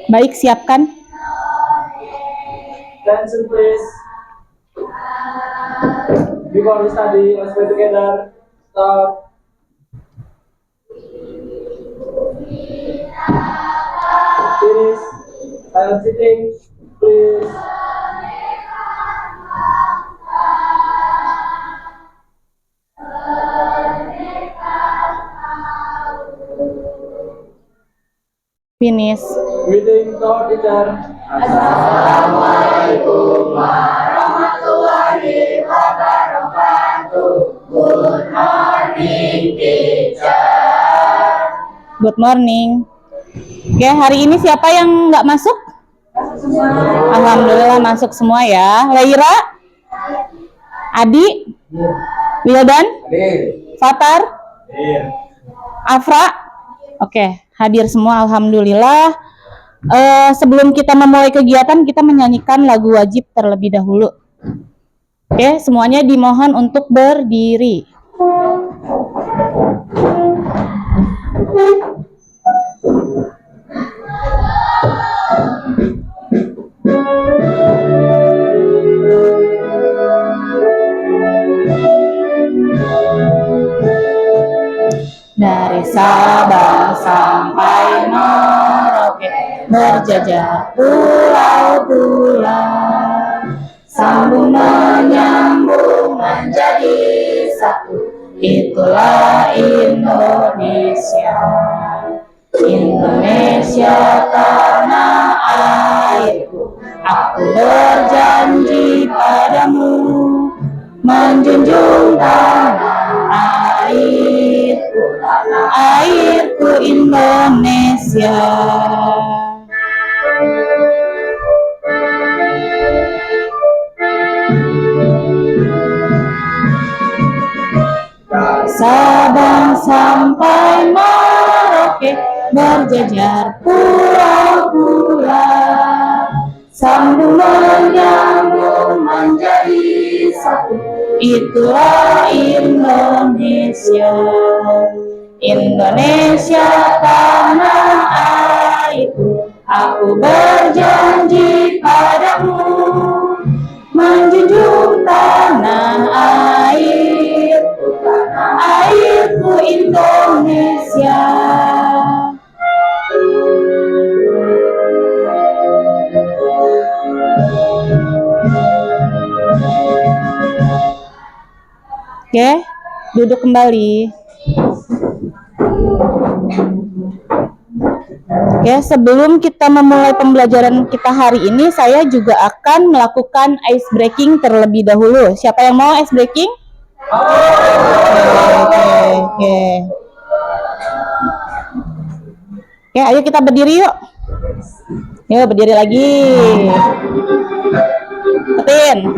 Baik, siapkan. Attention please. Before we study, let's play together. Stop. Finish. Silent sitting, please. Finish. Greeting to our teacher. Assalamualaikum warahmatullahi wabarakatuh. Good morning, teacher. Good morning. Oke, hari ini siapa yang nggak masuk? Alhamdulillah masuk semua ya. Laira, Adi, Wildan, Fatar, Afra. Oke, hadir semua. Alhamdulillah. Sebelum kita memulai kegiatan, kita menyanyikan lagu wajib terlebih dahulu. Oke, semuanya dimohon untuk berdiri. Dari Sabang sampai Merauke, berjajar pulau-pulau, sambung menyambung menjadi satu. Itulah Indonesia. Indonesia tanah airku, aku berjanji padamu, menjunjung tanah airku Indonesia. Sabang sampai Merauke, berjajar pulau-pulau, sambung menyambung menjadi satu. Itulah Indonesia. Indonesia tanah airku, aku berjanji padamu, menjunjung tanah airku Indonesia. Oke, duduk kembali. Oke, sebelum kita memulai pembelajaran kita hari ini, saya juga akan melakukan ice breaking terlebih dahulu. Siapa yang mau ice breaking? Oke. Oke, ayo kita berdiri yuk. Yuk, berdiri lagi. Ketin.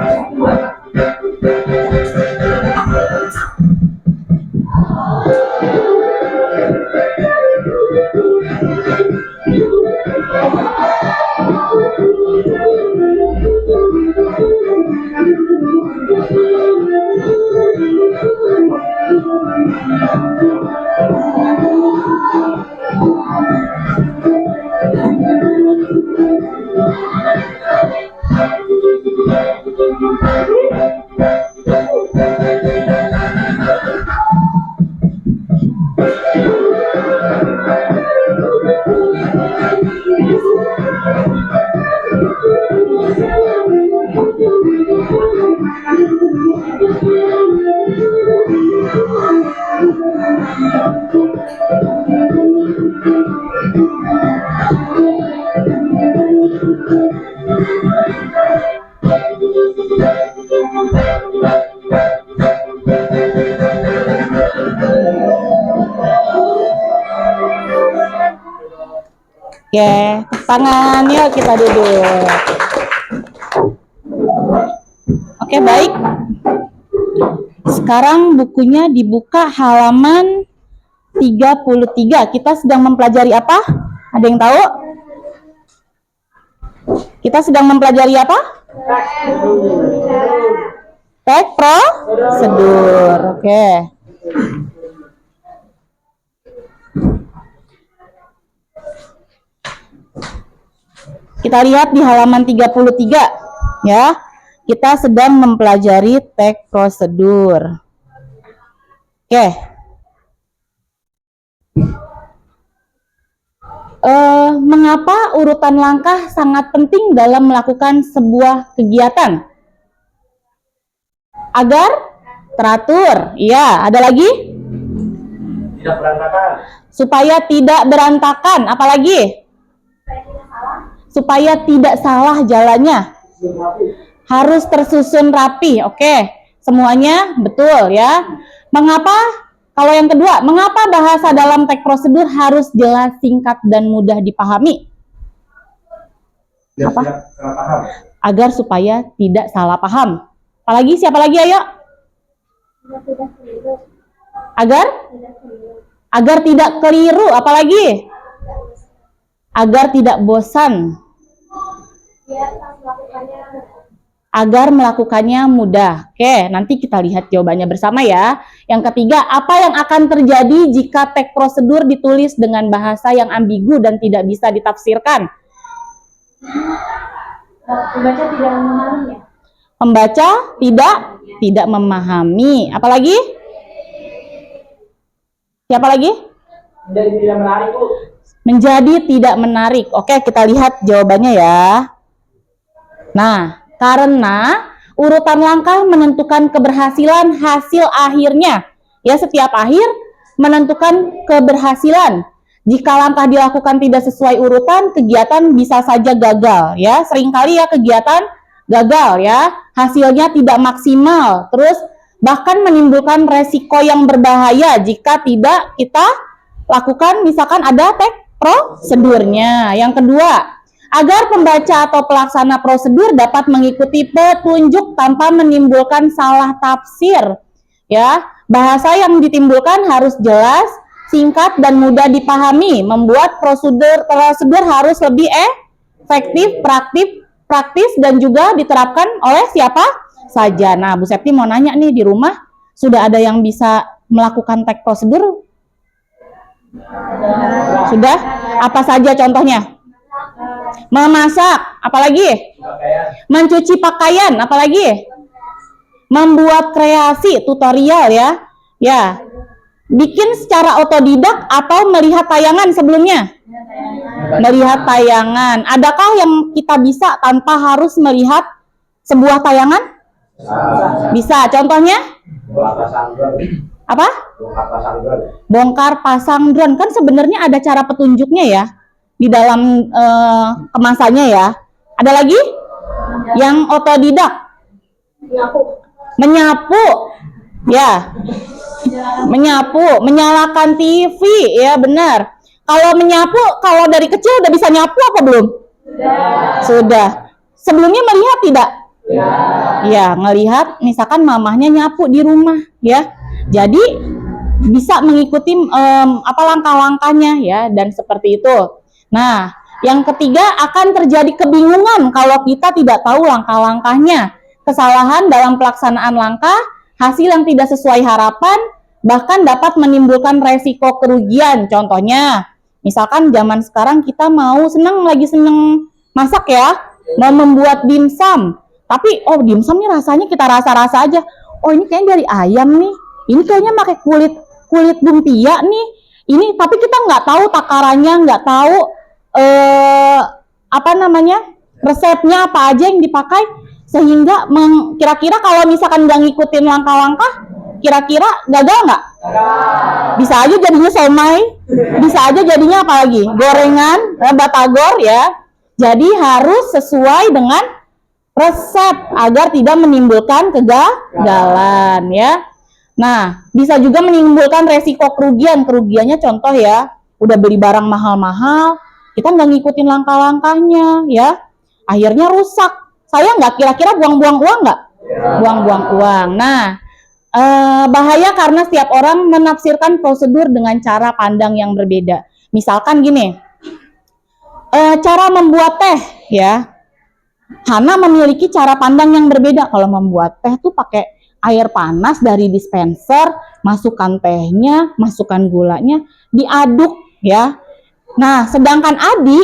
Oke, tangan, yuk kita duduk. Oke, baik. Sekarang bukunya dibuka halaman 33. Kita sedang mempelajari apa? Ada yang tahu? Kita sedang mempelajari apa? Tek prosedur. Oke. Kita lihat di halaman 33 ya. Kita sedang mempelajari tek prosedur. Oke. Mengapa urutan langkah sangat penting dalam melakukan sebuah kegiatan? Agar teratur. Iya, ada lagi? Tidak berantakan. Supaya tidak berantakan. Apalagi? Supaya tidak salah jalannya. Harus tersusun rapi. Oke, semuanya betul ya. Mengapa? Kalau yang kedua, mengapa bahasa dalam teks prosedur harus jelas, singkat, dan mudah dipahami? Apa? Salah paham. Agar supaya tidak salah paham. Apalagi? Siapa lagi? Ayo. Agar tidak keliru. Apalagi? Agar tidak bosan. Agar melakukannya mudah. Oke, nanti kita lihat jawabannya bersama ya. Yang ketiga, apa yang akan terjadi jika teks prosedur ditulis dengan bahasa yang ambigu dan tidak bisa ditafsirkan? Pembaca tidak memahami. Pembaca tidak memahami. Apalagi? Siapa lagi? Menjadi tidak menarik, Bu. Menjadi tidak menarik. Oke, kita lihat jawabannya ya. Nah, karena urutan langkah menentukan keberhasilan hasil akhirnya. Ya, setiap akhir menentukan keberhasilan. Jika langkah dilakukan tidak sesuai urutan, kegiatan bisa saja gagal. Ya, seringkali ya kegiatan gagal ya. Hasilnya tidak maksimal. Terus bahkan menimbulkan resiko yang berbahaya jika tidak kita lakukan, misalkan ada teks prosedurnya. Yang kedua, agar pembaca atau pelaksana prosedur dapat mengikuti petunjuk tanpa menimbulkan salah tafsir. Ya, bahasa yang ditimbulkan harus jelas, singkat, dan mudah dipahami. Membuat prosedur harus lebih efektif, praktis, dan juga diterapkan oleh siapa saja. Nah, Bu Septi mau nanya nih, di rumah sudah ada yang bisa melakukan teks prosedur? Sudah? Apa saja contohnya? Memasak, apalagi? Mencuci pakaian, apalagi? Membuat kreasi, tutorial ya. Ya. Bikin secara otodidak atau melihat tayangan sebelumnya? Melihat tayangan. Adakah yang kita bisa tanpa harus melihat sebuah tayangan? Bisa. Contohnya? Apa? Bongkar pasang drone. Kan sebenarnya ada cara petunjuknya ya di dalam kemasannya ya. Ada lagi? Yang otodidak? Menyapu. Ya. Menyapu, menyalakan TV, ya benar. Kalau menyapu, kalau dari kecil udah bisa nyapu apa belum? Sudah. Sebelumnya melihat tidak? Ya, ngelihat misalkan mamahnya nyapu di rumah, ya. Jadi bisa mengikuti langkah-langkahnya ya, dan seperti itu. Nah, yang ketiga, akan terjadi kebingungan kalau kita tidak tahu langkah-langkahnya. Kesalahan dalam pelaksanaan langkah, hasil yang tidak sesuai harapan, bahkan dapat menimbulkan resiko kerugian. Contohnya, misalkan zaman sekarang kita lagi seneng masak ya, mau membuat dimsum. Tapi, dimsum nih rasanya kita rasa-rasa aja. Oh, ini kayaknya dari ayam nih. Ini kayaknya pakai kulit lumpia nih. Ini, tapi kita nggak tahu takarannya, nggak tahu resepnya apa aja yang dipakai. Sehingga kira-kira kalau misalkan nggak ngikutin langkah-langkah, kira-kira gagal nggak? Bisa aja jadinya somai, bisa aja jadinya apa lagi? Gorengan, batagor ya. Jadi harus sesuai dengan resep agar tidak menimbulkan kegagalan ya. Nah, bisa juga menimbulkan resiko kerugian. Kerugiannya contoh ya, udah beli barang mahal-mahal, kita nggak ngikutin langkah-langkahnya ya. Akhirnya rusak. Saya nggak, kira-kira buang-buang uang nggak? Buang-buang uang. Nah, bahaya karena setiap orang menafsirkan prosedur dengan cara pandang yang berbeda. Misalkan gini, cara membuat teh ya. Hana memiliki cara pandang yang berbeda. Kalau membuat teh tuh pakai air panas dari dispenser, masukkan tehnya, masukkan gulanya, diaduk ya. Nah, sedangkan Adi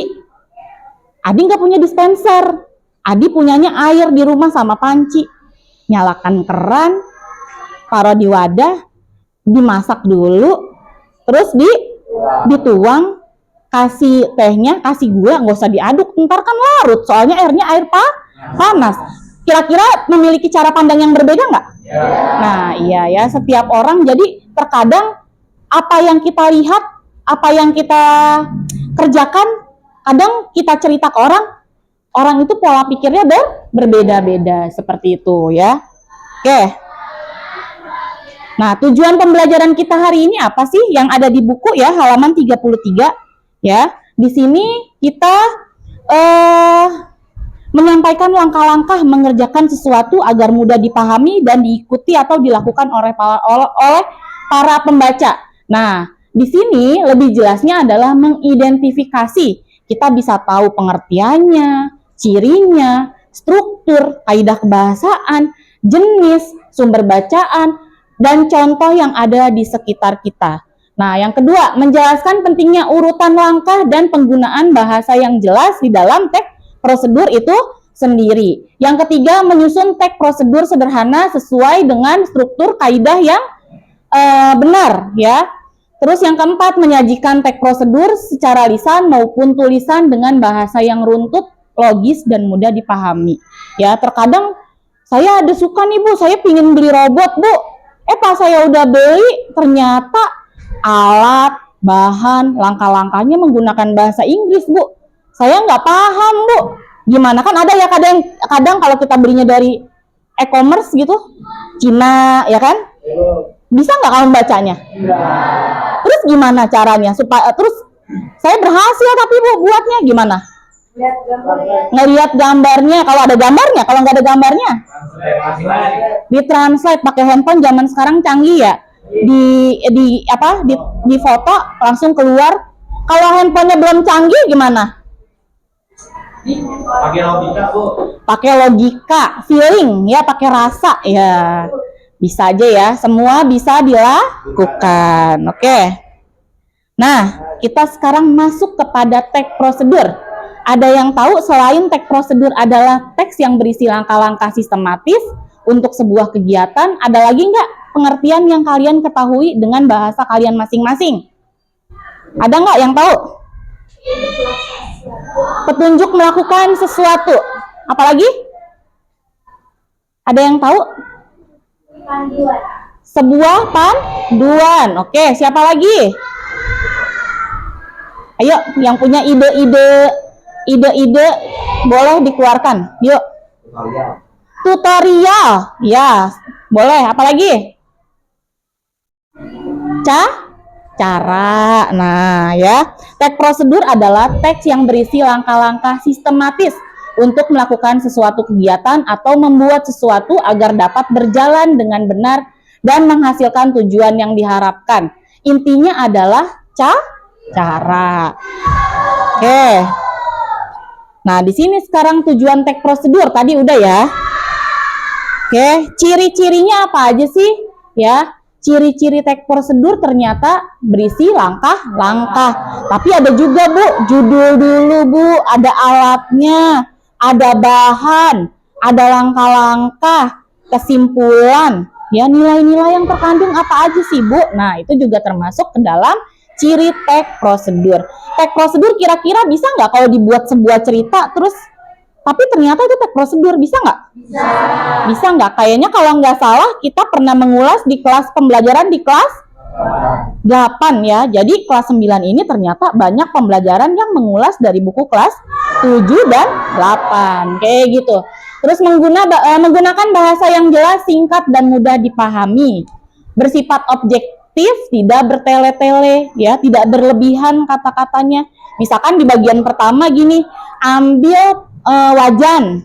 nggak punya dispenser. Adi punyanya air di rumah sama panci. Nyalakan keran, taruh di wadah, dimasak dulu, terus dituang, kasih tehnya, kasih gula, nggak usah diaduk, ntar kan larut, soalnya airnya air panas. Kira-kira memiliki cara pandang yang berbeda nggak? Nah, iya ya, setiap orang jadi terkadang apa yang kita lihat, apa yang kita kerjakan, kadang kita cerita ke orang itu pola pikirnya berbeda-beda seperti itu ya. Oke. Nah, tujuan pembelajaran kita hari ini apa sih yang ada di buku ya, halaman 33 ya. Di sini kita menyampaikan langkah-langkah mengerjakan sesuatu agar mudah dipahami dan diikuti atau dilakukan oleh para pembaca. Nah, di sini lebih jelasnya adalah mengidentifikasi. Kita bisa tahu pengertiannya, cirinya, struktur, kaidah kebahasaan, jenis, sumber bacaan, dan contoh yang ada di sekitar kita. Nah, yang kedua, menjelaskan pentingnya urutan langkah dan penggunaan bahasa yang jelas di dalam teks prosedur itu sendiri. Yang ketiga, menyusun teks prosedur sederhana sesuai dengan struktur kaidah yang benar ya. Terus yang keempat, menyajikan teks prosedur secara lisan maupun tulisan dengan bahasa yang runtut, logis, dan mudah dipahami. Ya, terkadang saya ada suka nih Bu, saya pingin beli robot Bu. Pas saya udah beli, ternyata alat, bahan, langkah-langkahnya menggunakan bahasa Inggris Bu. Saya nggak paham Bu. Gimana, kan ada ya kadang kalau kita belinya dari e-commerce gitu, Cina ya kan? Bisa nggak kamu bacanya? Terus gimana caranya supaya terus saya berhasil tapi Bu buatnya gimana? Ngelihat gambarnya, kalau ada gambarnya, kalau nggak ada gambarnya ditranslate pakai handphone zaman sekarang canggih ya, di foto langsung keluar. Kalau handphonenya belum canggih gimana? Pakai logika Bu. Pakai logika, feeling ya, pakai rasa ya, bisa aja ya, semua bisa dilakukan. Oke. Nah, kita sekarang masuk kepada teks prosedur. Ada yang tahu selain teks prosedur adalah teks yang berisi langkah-langkah sistematis untuk sebuah kegiatan, ada lagi nggak pengertian yang kalian ketahui dengan bahasa kalian masing-masing? Ada nggak yang tahu? Petunjuk melakukan sesuatu. Apalagi? Ada yang tahu? Panduan. Sebuah panduan. Oke, siapa lagi? Ayo, yang punya ide-ide boleh dikeluarkan. Yuk. Tutorial. Ya, boleh. Apalagi? Cara. Nah, ya. Teks prosedur adalah teks yang berisi langkah-langkah sistematis untuk melakukan sesuatu kegiatan atau membuat sesuatu agar dapat berjalan dengan benar dan menghasilkan tujuan yang diharapkan. Intinya adalah cara. Oke. Nah, di sini sekarang tujuan teks prosedur tadi udah ya. Oke, ciri-cirinya apa aja sih? Ya, ciri-ciri teks prosedur ternyata berisi langkah-langkah. Tapi ada juga Bu, judul dulu Bu, ada alatnya, ada bahan, ada langkah-langkah, kesimpulan, ya nilai-nilai yang terkandung apa aja sih Bu? Nah, itu juga termasuk ke dalam ciri teks prosedur. Teks prosedur kira-kira bisa nggak kalau dibuat sebuah cerita terus tapi ternyata itu teks prosedur, bisa nggak? Bisa nggak? Kayaknya kalau nggak salah kita pernah mengulas di kelas pembelajaran di kelas 8 ya. Jadi kelas 9 ini ternyata banyak pembelajaran yang mengulas dari buku kelas 7 dan 8. Kayak gitu. Terus menggunakan bahasa yang jelas, singkat, dan mudah dipahami. Bersifat objektif, tidak bertele-tele, ya, tidak berlebihan kata-katanya. Misalkan di bagian pertama gini, ambil wajan,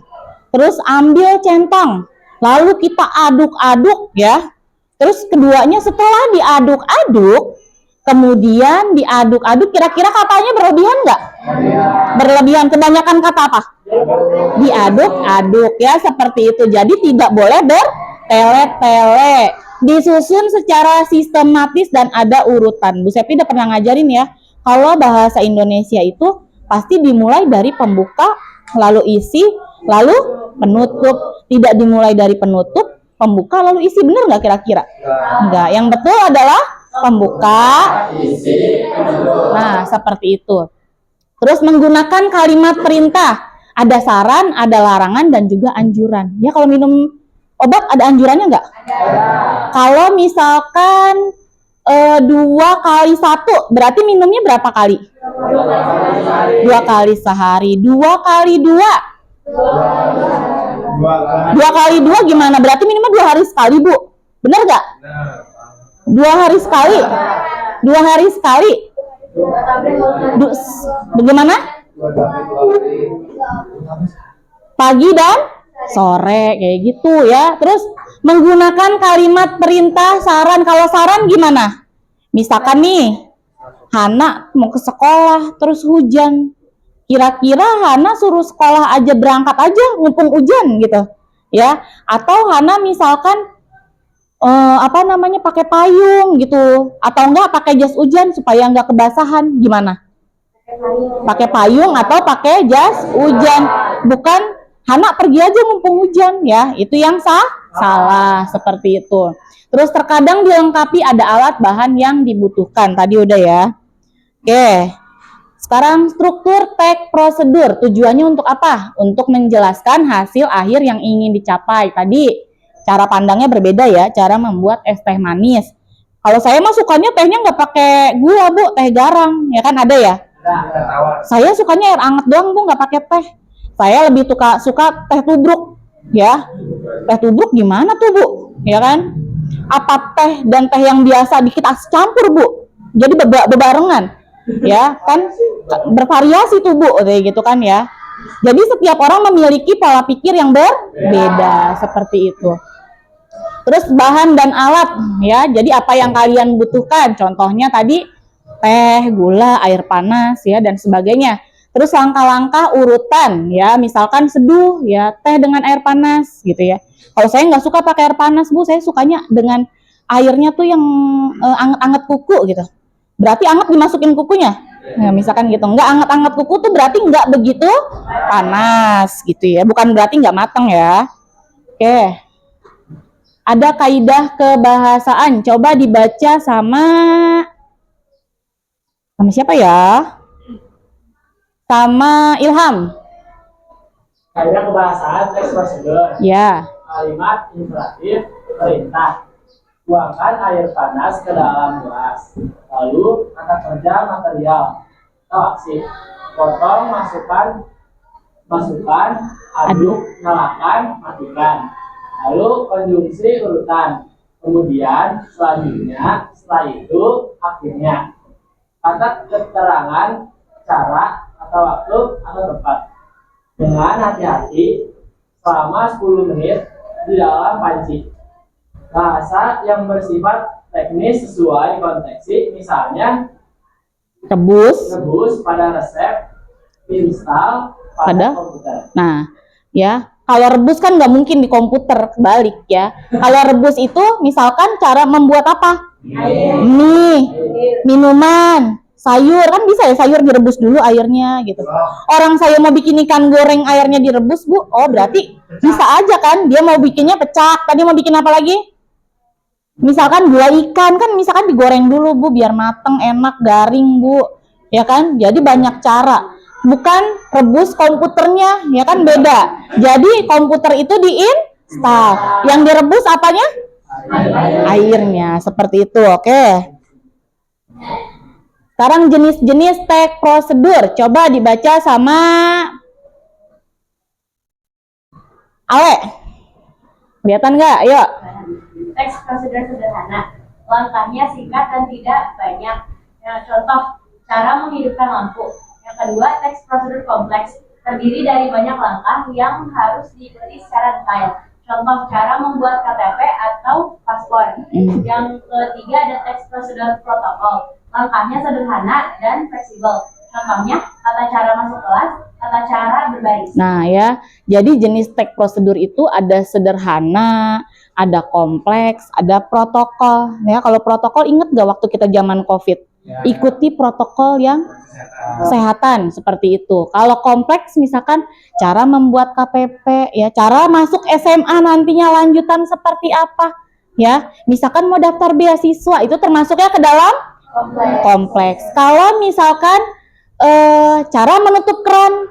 terus ambil centang, lalu kita aduk-aduk ya. Terus keduanya setelah diaduk-aduk, kemudian diaduk-aduk, kira-kira katanya berlebihan nggak? Berlebihan. Kebanyakan kata apa? Diaduk-aduk ya, seperti itu. Jadi tidak boleh Tele-tele. Disusun secara sistematis dan ada urutan. Bu Septi udah pernah ngajarin ya, kalau bahasa Indonesia itu pasti dimulai dari pembuka, lalu isi, lalu penutup. Tidak dimulai dari penutup, pembuka, lalu isi. Bener nggak kira-kira? Enggak. Yang betul adalah pembuka, isi, penutup. Nah, seperti itu. Terus menggunakan kalimat perintah. Ada saran, ada larangan, dan juga anjuran. Ya, kalau minum obat ada anjurannya nggak? Kalau misalkan 2 kali 1, berarti minumnya berapa kali? 2 kali sehari. 2 kali 2. 2 kali 2 gimana? Berarti minumnya 2 hari sekali, Bu. Bener nggak? 2 hari sekali. 2 hari sekali. Bagaimana? Pagi dan sore, kayak gitu ya. Terus menggunakan kalimat perintah, saran. Kalau saran gimana? Misalkan nih, Hana mau ke sekolah, terus hujan. Kira-kira Hana suruh sekolah aja, berangkat aja, mumpung hujan gitu, ya. Atau Hana misalkan pakai payung gitu, atau enggak pakai jas hujan supaya enggak kebasahan, gimana? Pakai payung atau pakai jas hujan. Bukan Hana pergi aja mumpung hujan, ya. Itu yang salah, seperti itu. Terus terkadang dilengkapi ada alat bahan yang dibutuhkan. Tadi udah ya. Oke. Sekarang struktur tag prosedur. Tujuannya untuk apa? Untuk menjelaskan hasil akhir yang ingin dicapai. Tadi cara pandangnya berbeda ya, cara membuat es teh manis. Kalau saya mah sukanya tehnya nggak pakai gula, Bu, teh garang, ya kan ada ya? Saya sukanya air hangat doang, Bu, nggak pakai teh. Saya lebih suka teh tubruk, ya. Teh tubruk gimana tuh, Bu? Ya kan? Apa teh dan teh yang biasa kita campur, Bu? Jadi bebarengan, ya kan? Bervariasi tuh, Bu, kayak gitu kan ya. Jadi setiap orang memiliki pola pikir yang berbeda, seperti itu. Terus bahan dan alat, ya. Jadi apa yang kalian butuhkan? Contohnya tadi teh, gula, air panas, ya, dan sebagainya. Terus langkah-langkah urutan, ya. Misalkan seduh, ya, teh dengan air panas, gitu ya. Kalau saya nggak suka pakai air panas, Bu, saya sukanya dengan airnya tuh yang anget-anget kuku, gitu. Berarti anget dimasukin kukunya. Nah, misalkan gitu, nggak anget-anget kuku tuh berarti nggak begitu panas, gitu ya. Bukan berarti nggak matang ya. Oke. Ada kaidah kebahasaan. Coba dibaca sama siapa ya? Sama Ilham. Kaidah kebahasaan teks prosedur. Ya. Kalimat imperatif perintah. Buangkan air panas ke dalam gelas. Lalu kata kerja material atau aksi. Potong, masukkan, aduk, nyalakan, matikan. Lalu konjungsi urutan. Kemudian selanjutnya, setelah itu akhirnya. Kata keterangan, cara atau waktu atau tempat. Dengan hati-hati selama 10 menit di dalam panci. Bahasa yang bersifat teknis sesuai konteks, misalnya rebus pada resep, install pada komputer. Nah, ya. Kalau rebus kan nggak mungkin di komputer, kebalik ya. Kalau rebus itu misalkan cara membuat apa? Mie, minuman, sayur, kan bisa ya sayur direbus dulu airnya gitu. Orang saya mau bikin ikan goreng airnya direbus, Bu. Oh, berarti bisa aja kan? Dia mau bikinnya pecak. Tadi mau bikin apa lagi? Misalkan gula ikan kan misalkan digoreng dulu, Bu, biar mateng, enak, garing, Bu. Ya kan? Jadi banyak cara. Bukan rebus komputernya, ya kan beda. Jadi komputer itu diinstal. Yang direbus apanya? Airnya, seperti itu, oke. Sekarang jenis-jenis tag prosedur. Coba dibaca sama Ale. Kelihatan nggak? Ayo. Teks prosedur sederhana. Langkahnya singkat dan tidak banyak. Contoh, cara menghidupkan lampu. Yang kedua, teks prosedur kompleks, terdiri dari banyak langkah yang harus diikuti secara detail. Contoh, cara membuat KTP atau paspor. Yang ketiga ada teks prosedur protokol. Langkahnya sederhana dan fleksibel. Contohnya, tata cara masuk kelas, tata cara berbaris. Nah ya, jadi jenis teks prosedur itu ada sederhana, ada kompleks, ada protokol. Ya, kalau protokol inget gak waktu kita zaman COVID? Ikuti protokol yang kesehatan seperti itu. Kalau kompleks misalkan cara membuat KPP, ya, cara masuk SMA nantinya lanjutan seperti apa, ya. Misalkan mau daftar beasiswa itu termasuknya ke dalam kompleks. Kalau misalkan cara menutup keran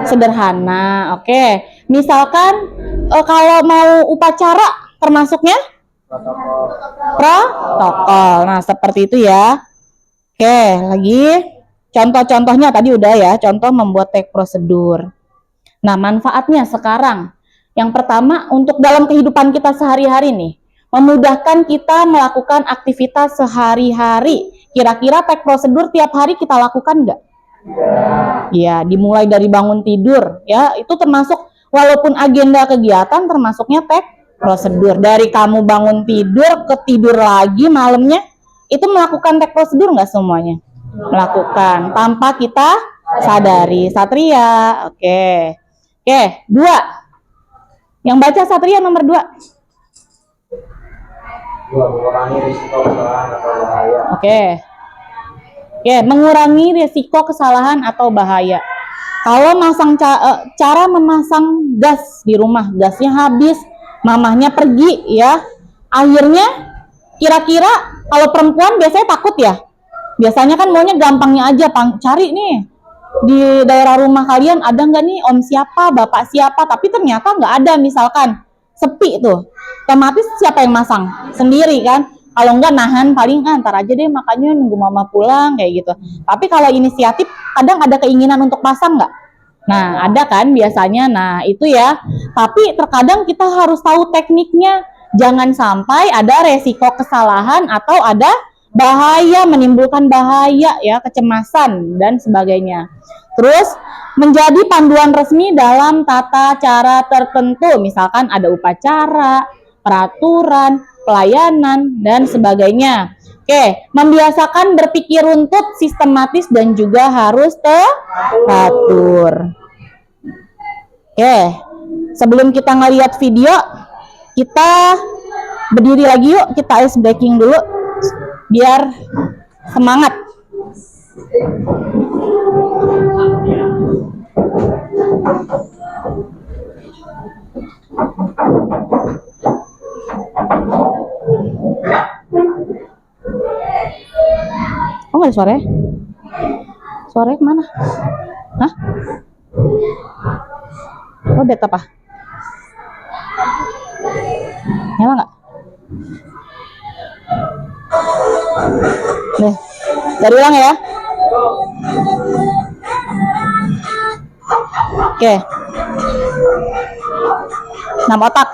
sederhana, oke. Misalkan kalau mau upacara termasuknya protokol. Nah, seperti itu ya. Oke, lagi contoh-contohnya tadi udah ya, contoh membuat teks prosedur. Nah, manfaatnya sekarang. Yang pertama, untuk dalam kehidupan kita sehari-hari nih, memudahkan kita melakukan aktivitas sehari-hari. Kira-kira teks prosedur tiap hari kita lakukan nggak? Ya, dimulai dari bangun tidur, ya, itu termasuk walaupun agenda kegiatan termasuknya teks prosedur. Dari kamu bangun tidur ke tidur lagi malamnya, itu melakukan teks prosedur nggak semuanya? Melakukan tanpa kita sadari. Satria, oke. Oke, 2. Yang baca Satria nomor 2. Mengurangi risiko kesalahan atau bahaya. Oke. Oke, mengurangi risiko kesalahan atau bahaya. Kalau cara memasang gas di rumah, gasnya habis, mamahnya pergi, ya. Akhirnya kira-kira kalau perempuan biasanya takut ya. Biasanya kan maunya gampangnya aja, cari nih di daerah rumah kalian ada nggak nih om siapa, bapak siapa, tapi ternyata nggak ada, misalkan sepi tuh, otomatis siapa yang masang? Sendiri kan. Kalau nggak nahan paling ntar aja deh, makanya nunggu mama pulang kayak gitu. Tapi kalau inisiatif kadang ada keinginan untuk pasang nggak? Nah, ada kan biasanya. Nah, itu ya. Tapi terkadang kita harus tahu tekniknya. Jangan sampai ada resiko kesalahan atau ada bahaya, menimbulkan bahaya ya, kecemasan dan sebagainya. Terus menjadi panduan resmi dalam tata cara tertentu. Misalkan ada upacara, peraturan, pelayanan, dan sebagainya. Oke, membiasakan berpikir runtut, sistematis, dan juga harus teratur. Oke, sebelum kita ngeliat video, kita berdiri lagi yuk, kita ice breaking dulu, biar semangat. Oh, nggak ada suaranya? Suaranya kemana? Hah? Oh, det apa? Nyala nggak? Nih, dari ulang ya. Oke. 6 otak.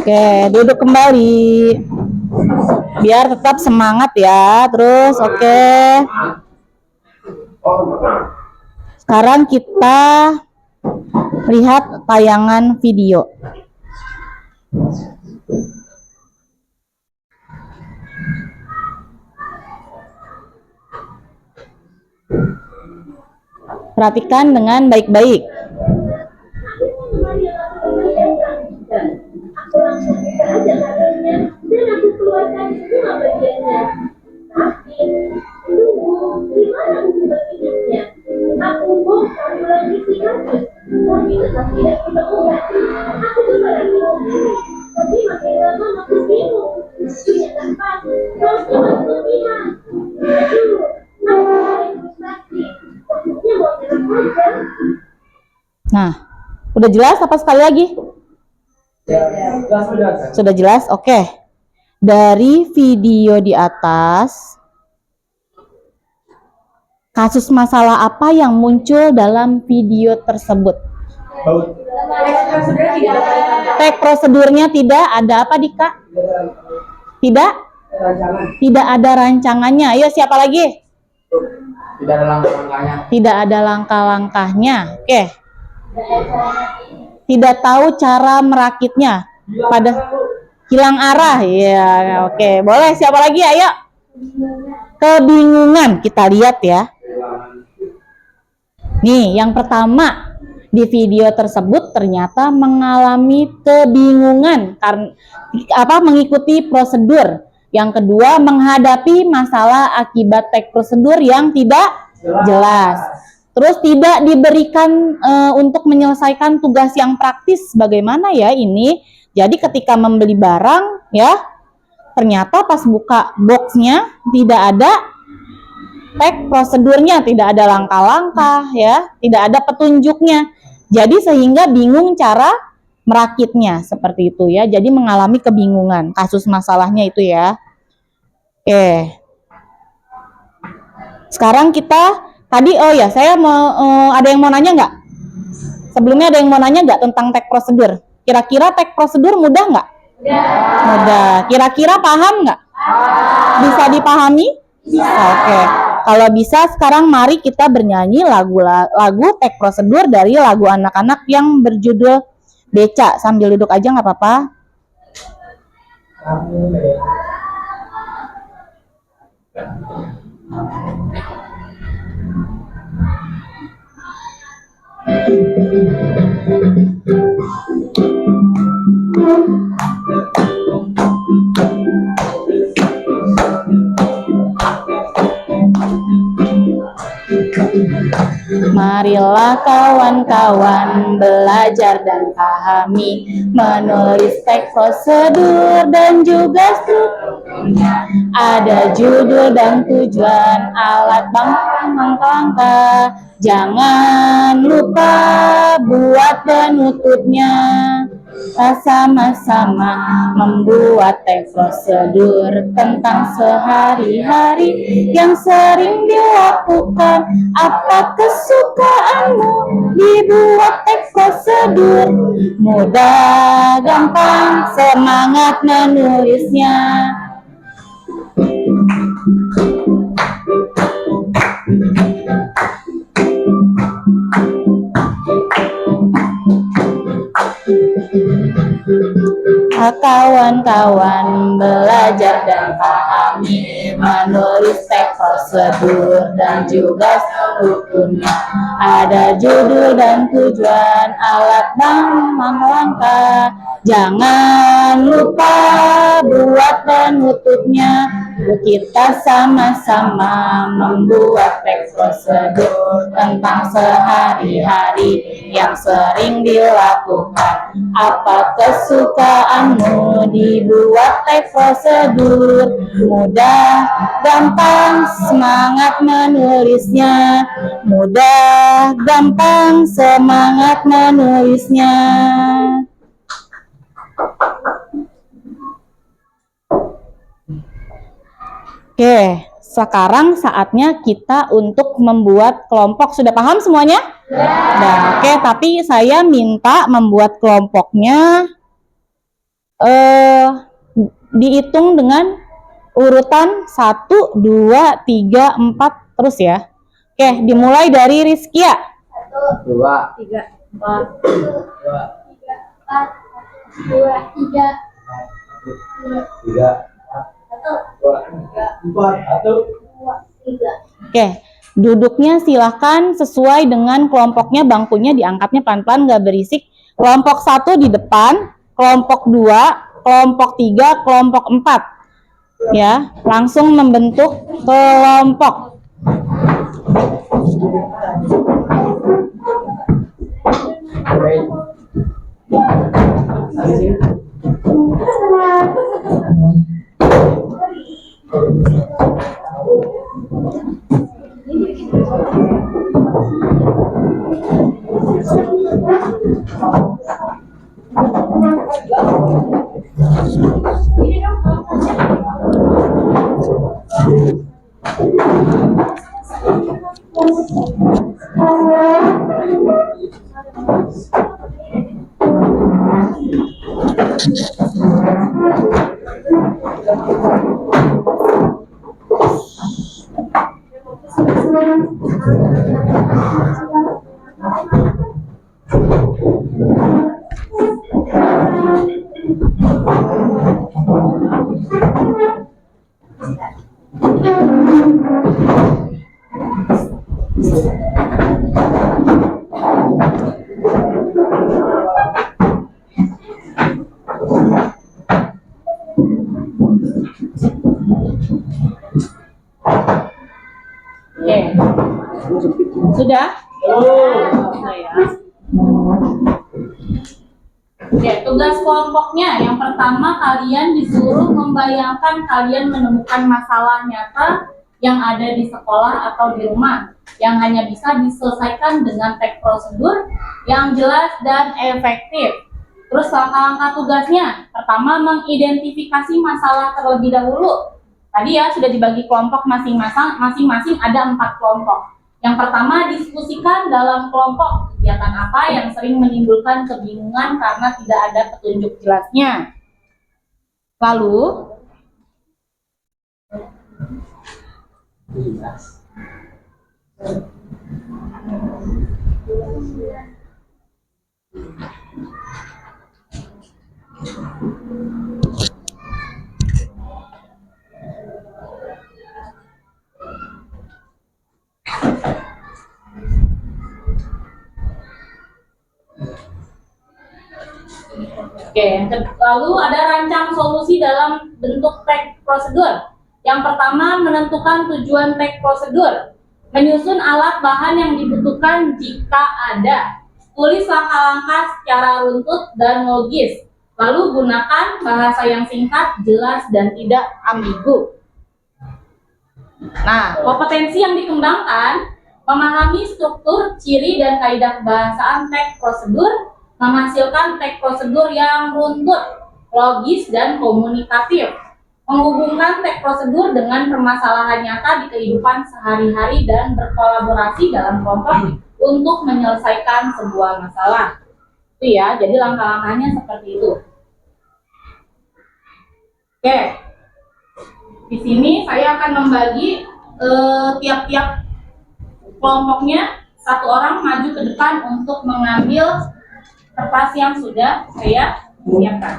Oke, duduk kembali. Biar tetap semangat ya. Terus, oke. Sekarang kita lihat tayangan video. Perhatikan dengan baik-baik. Aku langsung buka aja kabelnya dan aku keluarkan semua bagiannya. Tapi tunggu, gimana aku berpikirnya? Aku bongkar ulang isi kasus, tapi tetap tidak ketemu. Aku coba lagi sendiri, tapi makin lama makin bingung. Punya tempat, terusnya makin kelebihan. Aduh, aku paling frustrasi. Pokoknya mau nyerah aja. Nah, udah jelas apa sekali lagi? Sudah. Sudah jelas? Oke. Dari video di atas, kasus masalah apa yang muncul dalam video tersebut? Teks prosedurnya tidak ada apa, Dika? Tidak? Tidak ada rancangannya. Ayo, siapa lagi? Tidak ada langkah-langkahnya. Tidak ada langkah-langkahnya. Oke. Tidak tahu cara merakitnya. Pada hilang arah. Iya, oke. Boleh, siapa lagi? Ayo. Kebingungan. Kita lihat ya. Nih, yang pertama di video tersebut ternyata mengalami kebingungan karena mengikuti prosedur. Yang kedua, menghadapi masalah akibat teks prosedur yang tidak jelas. Terus tidak diberikan untuk menyelesaikan tugas yang praktis. Bagaimana ya ini? Jadi ketika membeli barang ya, ternyata pas buka boxnya tidak ada teks prosedurnya, tidak ada langkah-langkah ya, tidak ada petunjuknya. Jadi sehingga bingung cara merakitnya seperti itu ya. Jadi mengalami kebingungan. Kasus masalahnya itu ya. Oke. Sekarang kita tadi, oh ya, saya mau ada yang mau nanya nggak? Sebelumnya ada yang mau nanya nggak tentang teks prosedur? Kira-kira teks prosedur mudah nggak? Mudah. Kira-kira paham nggak? Bisa dipahami? Bisa. Oke. Kalau bisa, sekarang mari kita bernyanyi lagu teks prosedur dari lagu anak-anak yang berjudul Beca. Sambil duduk aja nggak apa-apa. Marilah kawan-kawan belajar dan pahami, menulis teks prosedur dan juga strukturnya. Ada judul dan tujuan, alat langkah-langkah. Jangan lupa buat penutupnya. Sama-sama membuat teks prosedur tentang sehari-hari yang sering dilakukan. Apa kesukaanmu dibuat teks prosedur? Mudah, gampang, semangat menulisnya. Kawan-kawan belajar dan pahami, menulis teks prosedur dan juga strukturnya. Ada judul dan tujuan, alat dan langkah. Jangan lupa buat penutupnya. Kita sama-sama membuat teks prosedur tentang sehari-hari yang sering dilakukan. Apa kesukaanmu dibuat teks prosedur? Mudah, gampang, semangat menulisnya. Mudah, gampang, semangat menulisnya. Oke, sekarang saatnya kita untuk membuat kelompok. Sudah paham semuanya? Nah, oke, tapi saya minta membuat kelompoknya eh, dihitung dengan urutan 1, 2, 3, 4 terus ya. Oke, dimulai dari Rizkia. 1, 2, 3, 4, 2, 4, 2, 3, 3, 2, 4, 1. 3. Oke, duduknya silahkan sesuai dengan kelompoknya, bangkunya diangkatnya pelan-pelan, nggak berisik. Kelompok 1 di depan, kelompok 2, kelompok 3, kelompok 4. Ya, langsung membentuk kelompok. Oke, sudah? Sudah ya. Oke, tugas kelompoknya yang pertama kalian disuruh membayangkan kalian menemukan masalah nyata yang ada di sekolah atau di rumah yang hanya bisa diselesaikan dengan teks prosedur yang jelas dan efektif. Terus langkah-langkah tugasnya, pertama mengidentifikasi masalah terlebih dahulu. Tadi ya sudah dibagi kelompok masing-masing ada 4 kelompok. Yang pertama, diskusikan dalam kelompok kegiatan apa yang sering menimbulkan kebingungan karena tidak ada petunjuk jelasnya. Lalu, lalu ada rancang solusi dalam bentuk teks prosedur. Yang pertama, menentukan tujuan teks prosedur. Menyusun alat bahan yang dibutuhkan jika ada. Tulis langkah-langkah secara runtut dan logis. Lalu gunakan bahasa yang singkat, jelas, dan tidak ambigu. Nah, kompetensi yang dikembangkan, memahami struktur, ciri, dan kaidah bahasaan teks prosedur, menghasilkan teks prosedur yang runtut, logis, dan komunikatif. Menghubungkan teks prosedur dengan permasalahan nyata di kehidupan sehari-hari dan berkolaborasi dalam kelompok untuk menyelesaikan sebuah masalah. Itu ya, jadi langkah-langkahnya seperti itu. Oke, di sini saya akan membagi tiap-tiap kelompoknya, satu orang maju ke depan untuk mengambil kertas yang sudah saya siapkan.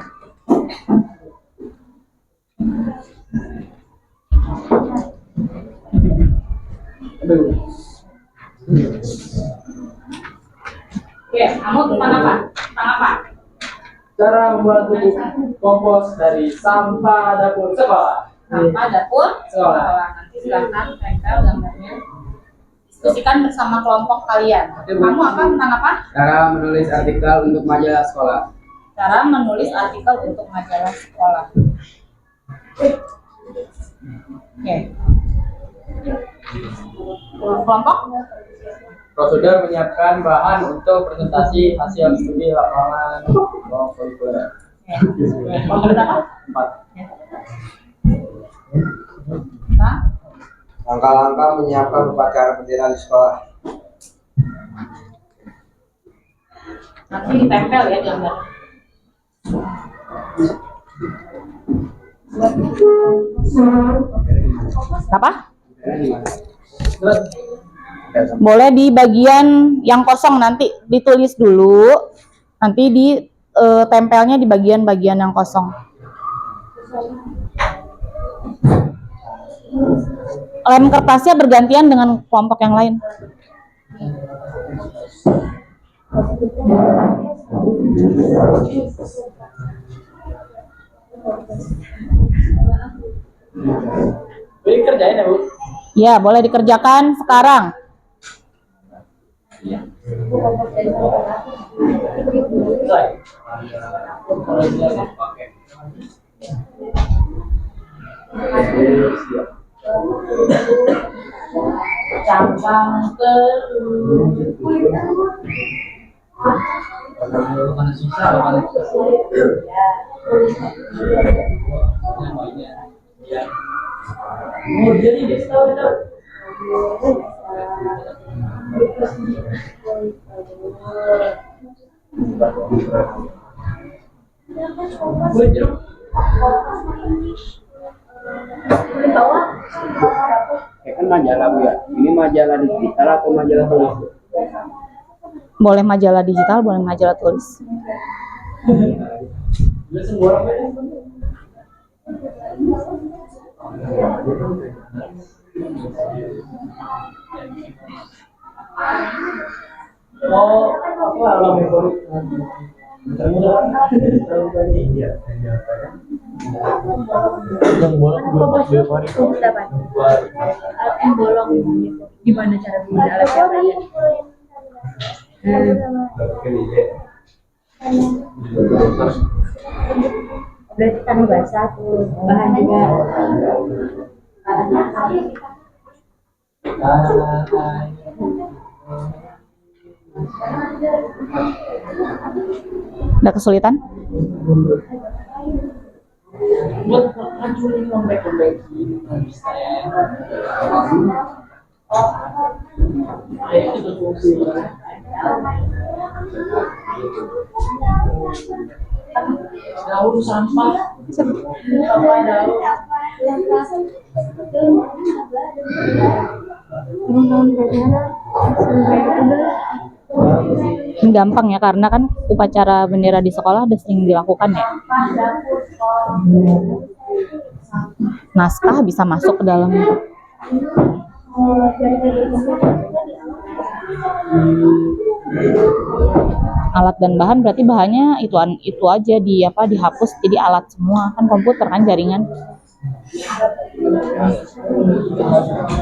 Oke, kamu tentang apa? Tentang apa? Cara membuat pupuk kompos dari sampah dapur sekolah. Sampah dapur Sekolah. Nanti silakan tempel gambarnya. Diskusikan bersama kelompok kalian. Kamu apa tentang apa? Cara menulis artikel untuk majalah sekolah. Cara menulis artikel untuk majalah sekolah. Oke. Kelompok? Prosedur menyiapkan bahan untuk presentasi hasil studi lapangan kurikuler. Kelompok berapa? 4. Nah, Langkah-langkah menyiapkan upacara bendera di sekolah. nanti ditempel ya gambar. Apa? Boleh di bagian yang kosong, nanti ditulis dulu, nanti di tempelnya di bagian-bagian yang kosong. Lem kertasnya bergantian dengan kelompok yang lain. Boleh kerjain ya, Bu? Ya, boleh dikerjakan sekarang. Selesai. Kalau dia pakai. Cangkang terus. Mana susah, mana susah. Ya. Oh, jadi dia tahu itu. Boleh jeruk. Ya kan majalah Bu ya. Ini majalah digital atau majalah tulis? Boleh majalah digital, boleh majalah tulis. Dia semua orang ini. Oh, aku alam favorit. Yang bolong favorit. Bolong. Gimana cara bikin alat? Berarti tanah basah tuh, bahan juga. Ada kesulitan? Buat hancurin lembek-lembek ini nggak bisa ya. Itu fungsi. Daun sampah. Sampah daun. Ini gampang ya, karena kan upacara bendera di sekolah udah sering dilakukan ya. Naskah bisa masuk ke dalam. Alat dan bahan berarti bahannya itu aja dihapus jadi alat semua, kan komputer kan jaringan.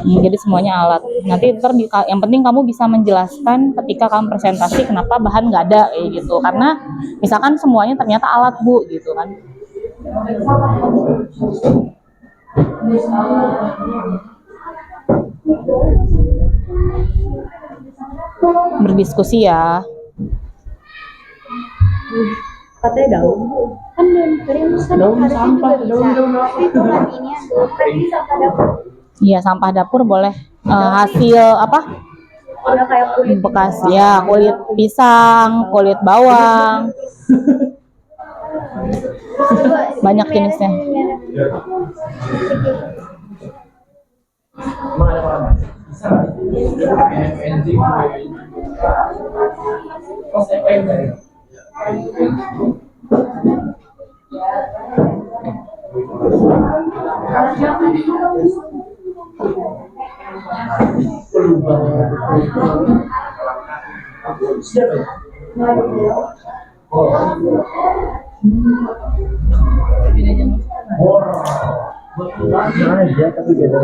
Jadi semuanya alat. Nanti yang penting kamu bisa menjelaskan ketika kamu presentasi kenapa bahan nggak ada kayak gitu. Karena misalkan semuanya ternyata alat Bu gitu kan. Berdiskusi ya. Katanya daun. Kan daun sampah, daun apa? Itu kan ini sampah dapur. Iya, sampah dapur boleh. Hasil apa? Ada kayak kulit Bekas ya, kulit pisang, kulit bawang. Banyak jenisnya. Emang ada orang bisa enzim aja tapi beda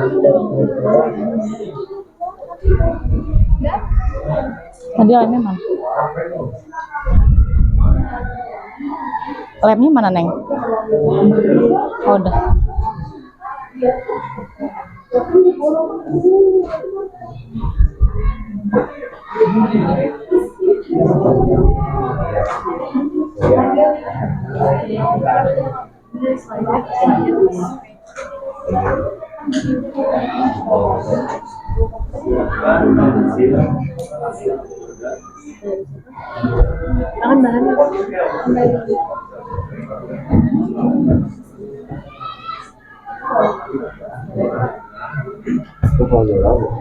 Tadi lemnya mana? Lemnya mana, Neng? Oh, udah. Itu kalau jauh.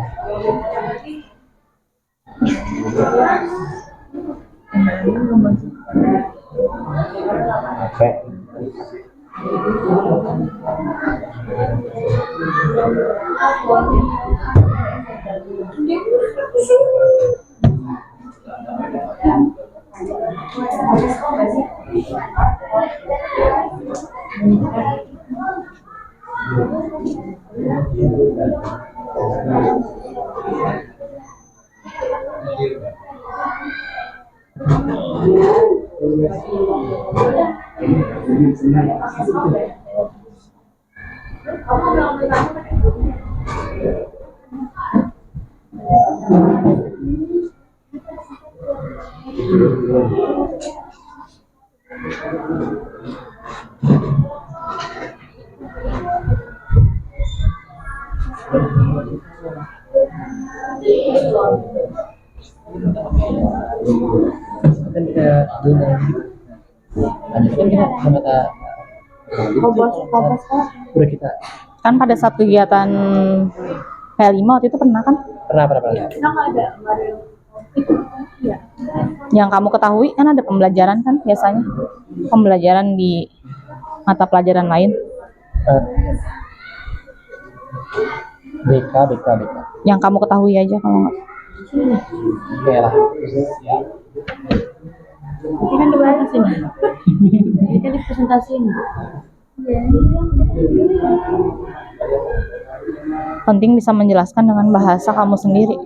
Oke. Kan kita dunia lanjut kan kita sama udah kita Kan pada saat kegiatan P5 waktu itu pernah kan? pernah Yang kamu ketahui kan ada pembelajaran kan biasanya? Pembelajaran di mata pelajaran lain. BK. Yang kamu ketahui aja kalau nggak. Oke lah. Ini kan dibahas ini. Ini kan dipresentasiin. Penting bisa menjelaskan dengan bahasa kamu sendiri.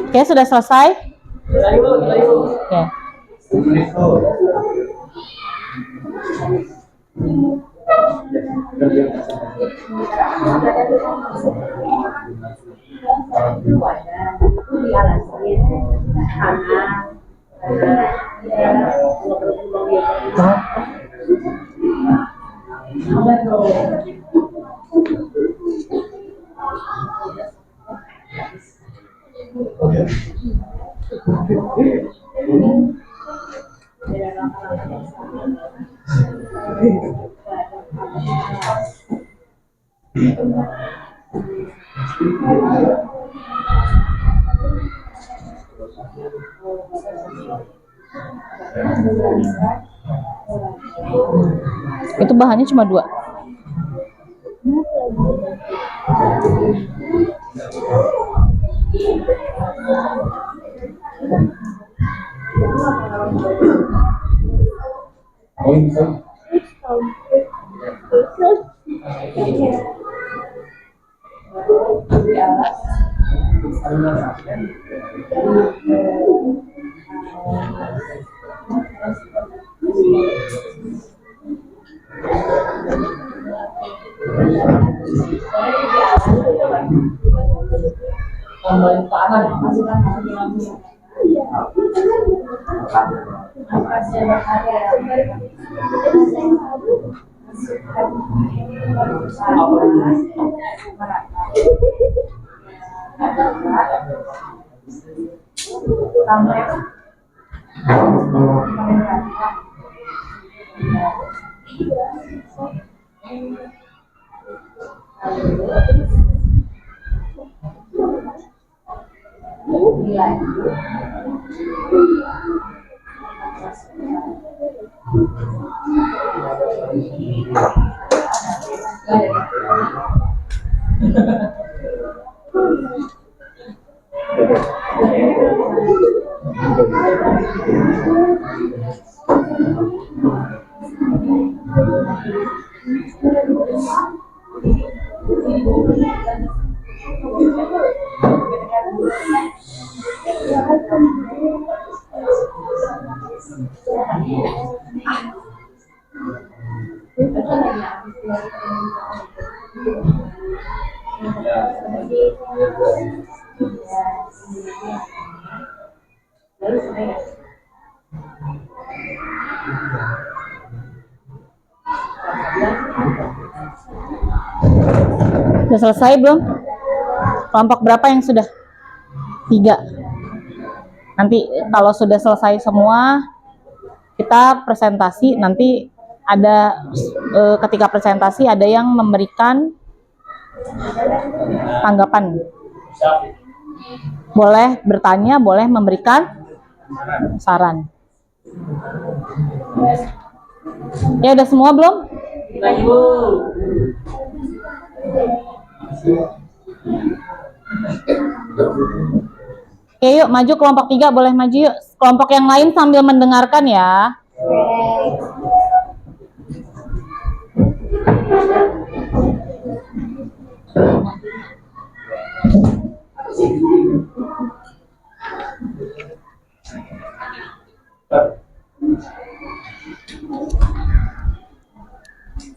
Oke, sudah selesai? Oke. Itu bahannya cuma 2. Tambahin tangan. Sudah selesai belum? Kelompok berapa yang sudah? 3. Nanti kalau sudah selesai semua, kita presentasi. Nanti ada ketika presentasi ada yang memberikan tanggapan. Boleh bertanya, boleh memberikan saran. Ya udah semua belum? Oke, yuk maju kelompok 3, boleh maju yuk. Kelompok yang lain sambil mendengarkan ya.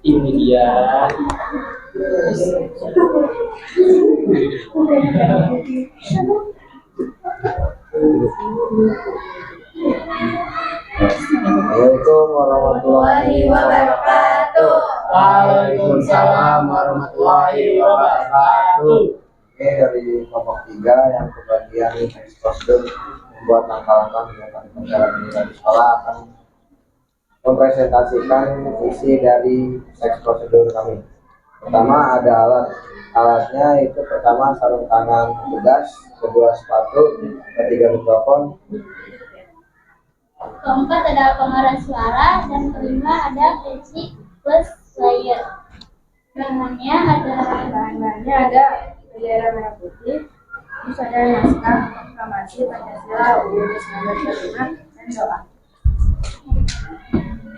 Ini dia. Assalamualaikum warahmatullahi wabarakatuh. Waalaikumsalam warahmatullahi wabarakatuh. Ini dari kelompok 3 yang kebagian teks prosedur membuat langkah-langkah menjalankan pembelajaran di sekolah akan mempresentasikan isi dari teks prosedur kami. Pertama ada alatnya itu pertama sarung tangan petugas, kedua sepatu, ketiga mikrofon. Keempat ada pengeras suara dan kelima ada peci plus layer. Bahannya ada bendera merah putih, terus ada naskah proklamasi Pancasila UUD 1945 dan doa.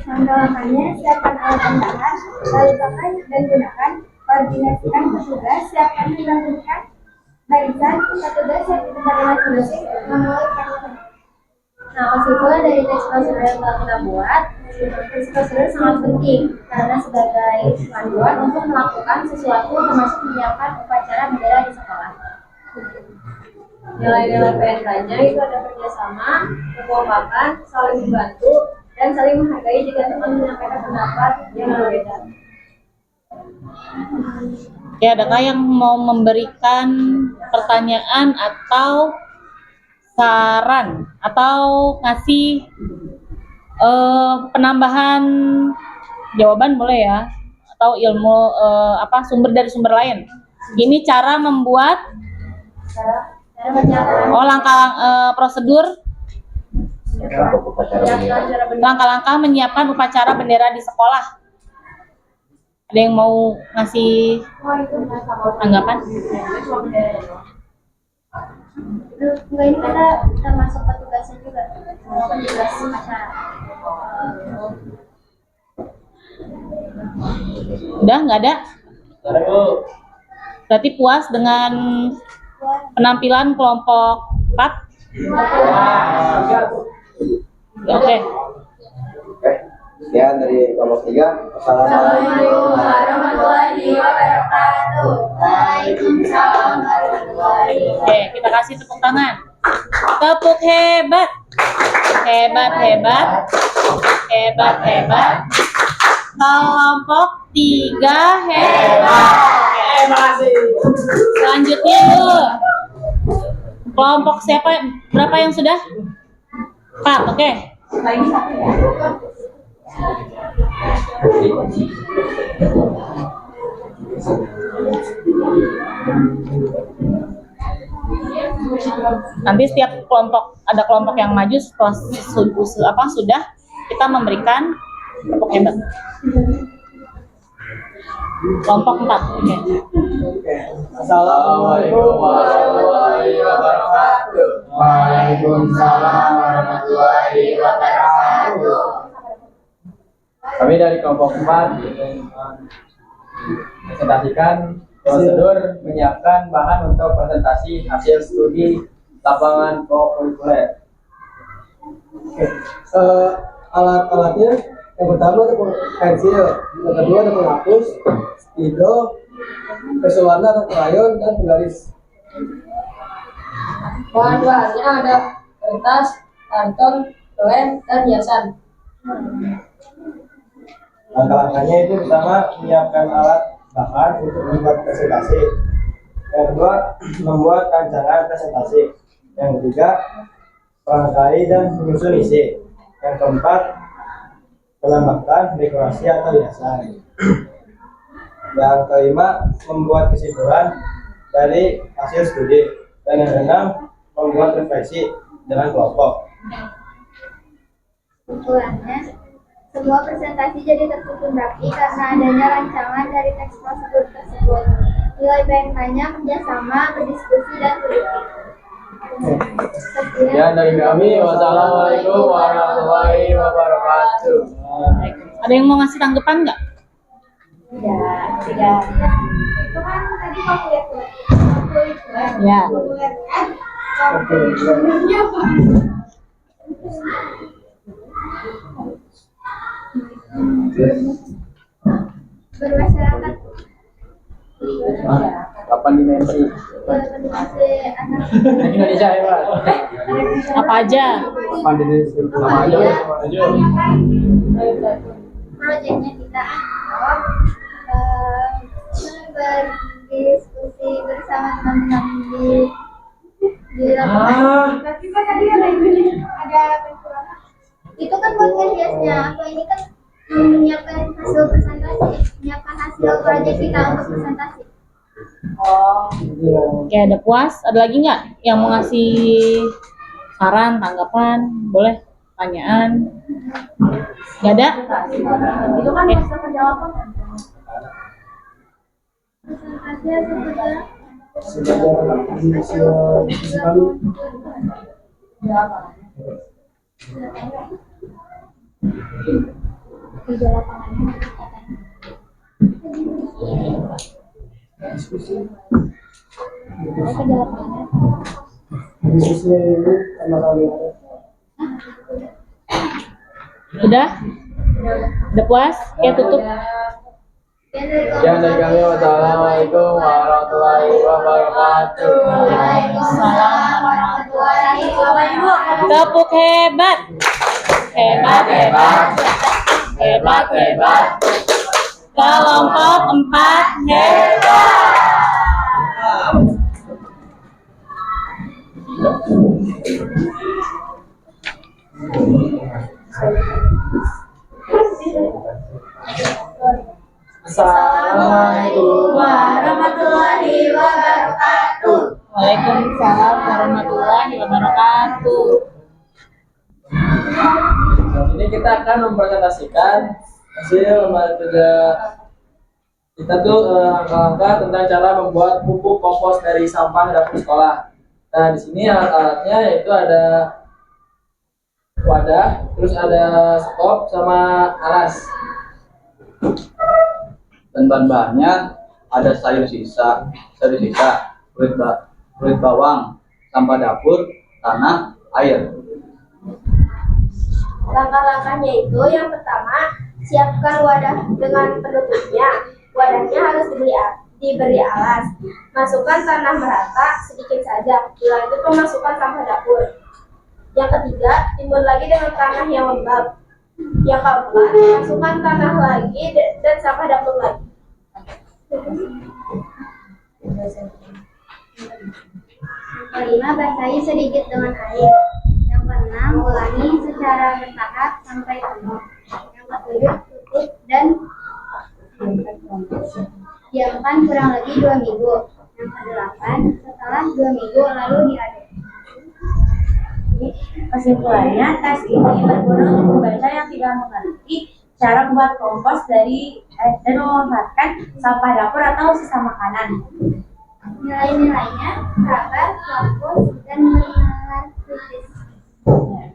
Langkah-langkahnya siapkan alat dan bahan, lalu pakai dan gunakan. Koordinasikan petugas, siapkan dan lakukan barisan petugas yang di tempat masing-masing memulai pertemuan. Nah, kesimpulan dari teks prosedur yang telah kita buat, teks prosedur sangat penting karena sebagai panduan untuk melakukan sesuatu termasuk menyiapkan upacara bendera di sekolah. Nilai-nilai PNK-nya itu ada kerjasama, kekompakan, saling membantu, dan saling menghargai jika teman menyampaikan pendapat yang berbeda. Oke, adakah yang mau memberikan pertanyaan atau saran atau ngasih penambahan jawaban boleh ya, atau ilmu sumber dari sumber lain. Ini cara membuat langkah prosedur langkah-langkah menyiapkan upacara bendera di sekolah. Ada yang mau ngasih tanggapan? Enggak, ini kita termasuk petugasnya juga, petugas acara. Udah nggak ada? Berarti puas dengan penampilan kelompok 4? Oke. Sekian dari kelompok 3. Assalamualaikum warahmatullahi wabarakatuh. Waalaikumsalam warahmatullahi wabarakatuh. Oke, kita kasih tepuk tangan. Tepuk hebat. Hebat, hebat. Hebat, hebat. Kelompok 3 hebat. Terima kasih. Selanjutnya yuk. Kelompok siapa? Berapa yang sudah? 4, oke. Nanti setiap kelompok ada kelompok yang maju setelah sudah kita memberikan tepuk hebat. Kelompok 4, oke. Assalamualaikum warahmatullahi wabarakatuh. Waalaikumsalam warahmatullahi wabarakatuh. Kami dari kelompok 4 ingin presentasikan prosedur menyiapkan bahan untuk presentasi hasil studi lapangan kokurikuler. Alat-alatnya yang pertama ada pensil, yang kedua ada penghapus, spidol, pensil warna atau krayon, dan penggaris. Bahan-bahannya ada kertas, karton, lem, dan hiasan. Langkah-langkahnya itu pertama menyiapkan alat bahan untuk membuat presentasi. Yang kedua, membuat rancangan presentasi. Yang ketiga, merangkai dan menyusun isi. Yang keempat, menambahkan dekorasi atau hiasan. Yang kelima, membuat kesimpulan dari hasil studi. Dan yang keenam, membuat refleksi dengan kelompok. Kesimpulannya, semua presentasi jadi tersusun rapi karena adanya rancangan dari teks prosedur tersebut. Nilai PMK-nya kerjasama, berdiskusi, dan produktif. Ya, dari kami, wassalamualaikum warahmatullahi wabarakatuh. Ada yang mau ngasih tanggapan nggak? Tidak. Itu kan tadi kamu lihat tuh. Ya. Bermasyarakat. Kapan dimensi? Berdimensi anak. Indonesia ya, Pak. Apa aja? Kapan dimensi? Sama aja, sama aja. Proyeknya kita berdiskusi bersama teman-teman di lapangan. Tapi kan tadi ada kekurangan. Itu kan buat ngehiasnya. Apa ini kan menyiapkan hasil presentasi, menyiapkan hasil proyek kita untuk presentasi. Oke, ada puas. Ada lagi nggak yang mau ngasih saran, tanggapan? Boleh, pertanyaan? Nggak ada? Itu kan masa penjawaban. Presentasi hasil proyek. Kerja lapangannya. Kerja lapangannya. Udah? Udah puas? Oke, tutup. Ya, dari kami, wassalamualaikum warahmatullahi wabarakatuh. Waalaikumsalam warahmatullahi wabarakatuh. Tepuk hebat. Hebat, hebat. Hebat, hebat. Kelompok 4 hebat. Assalamualaikum Warahmatullahi wabarakatuh. Waalaikumsalam warahmatullahi wabarakatuh. Ini kita akan mempresentasikan hasil lembaga kerja kita tuh langkah-langkah tentang cara membuat pupuk kompos dari sampah dapur sekolah. Nah, di sini alat-alatnya yaitu ada wadah, terus ada stop sama alas. Dan bahan-bahannya ada sayur sisa, kulit bawang, sampah dapur, tanah, air. Langkah-langkahnya itu yang pertama, siapkan wadah dengan penutupnya. Wadahnya harus diberi alas. Masukkan tanah merata sedikit saja. Lanjut memasukkan sampah dapur. Yang ketiga, timbun lagi dengan tanah yang lembab. Yang keempat, masukkan tanah lagi dan sampah dapur lagi. Yang kelima, basahi sedikit dengan air. Yang keenam, ulangi secara bertahap sampai penuh. Yang ketujuh, tutup dan diamkan kurang lebih 2 minggu. Yang kedelapan, setelah 2 minggu lalu diaduk. Kesimpulannya, tes ini berguna untuk membaca yang tidak mengerti cara membuat kompos dan memanfaatkan sampah dapur atau sisa makanan. Nilai-nilainya sabar, fokus, dan bernalar kritis.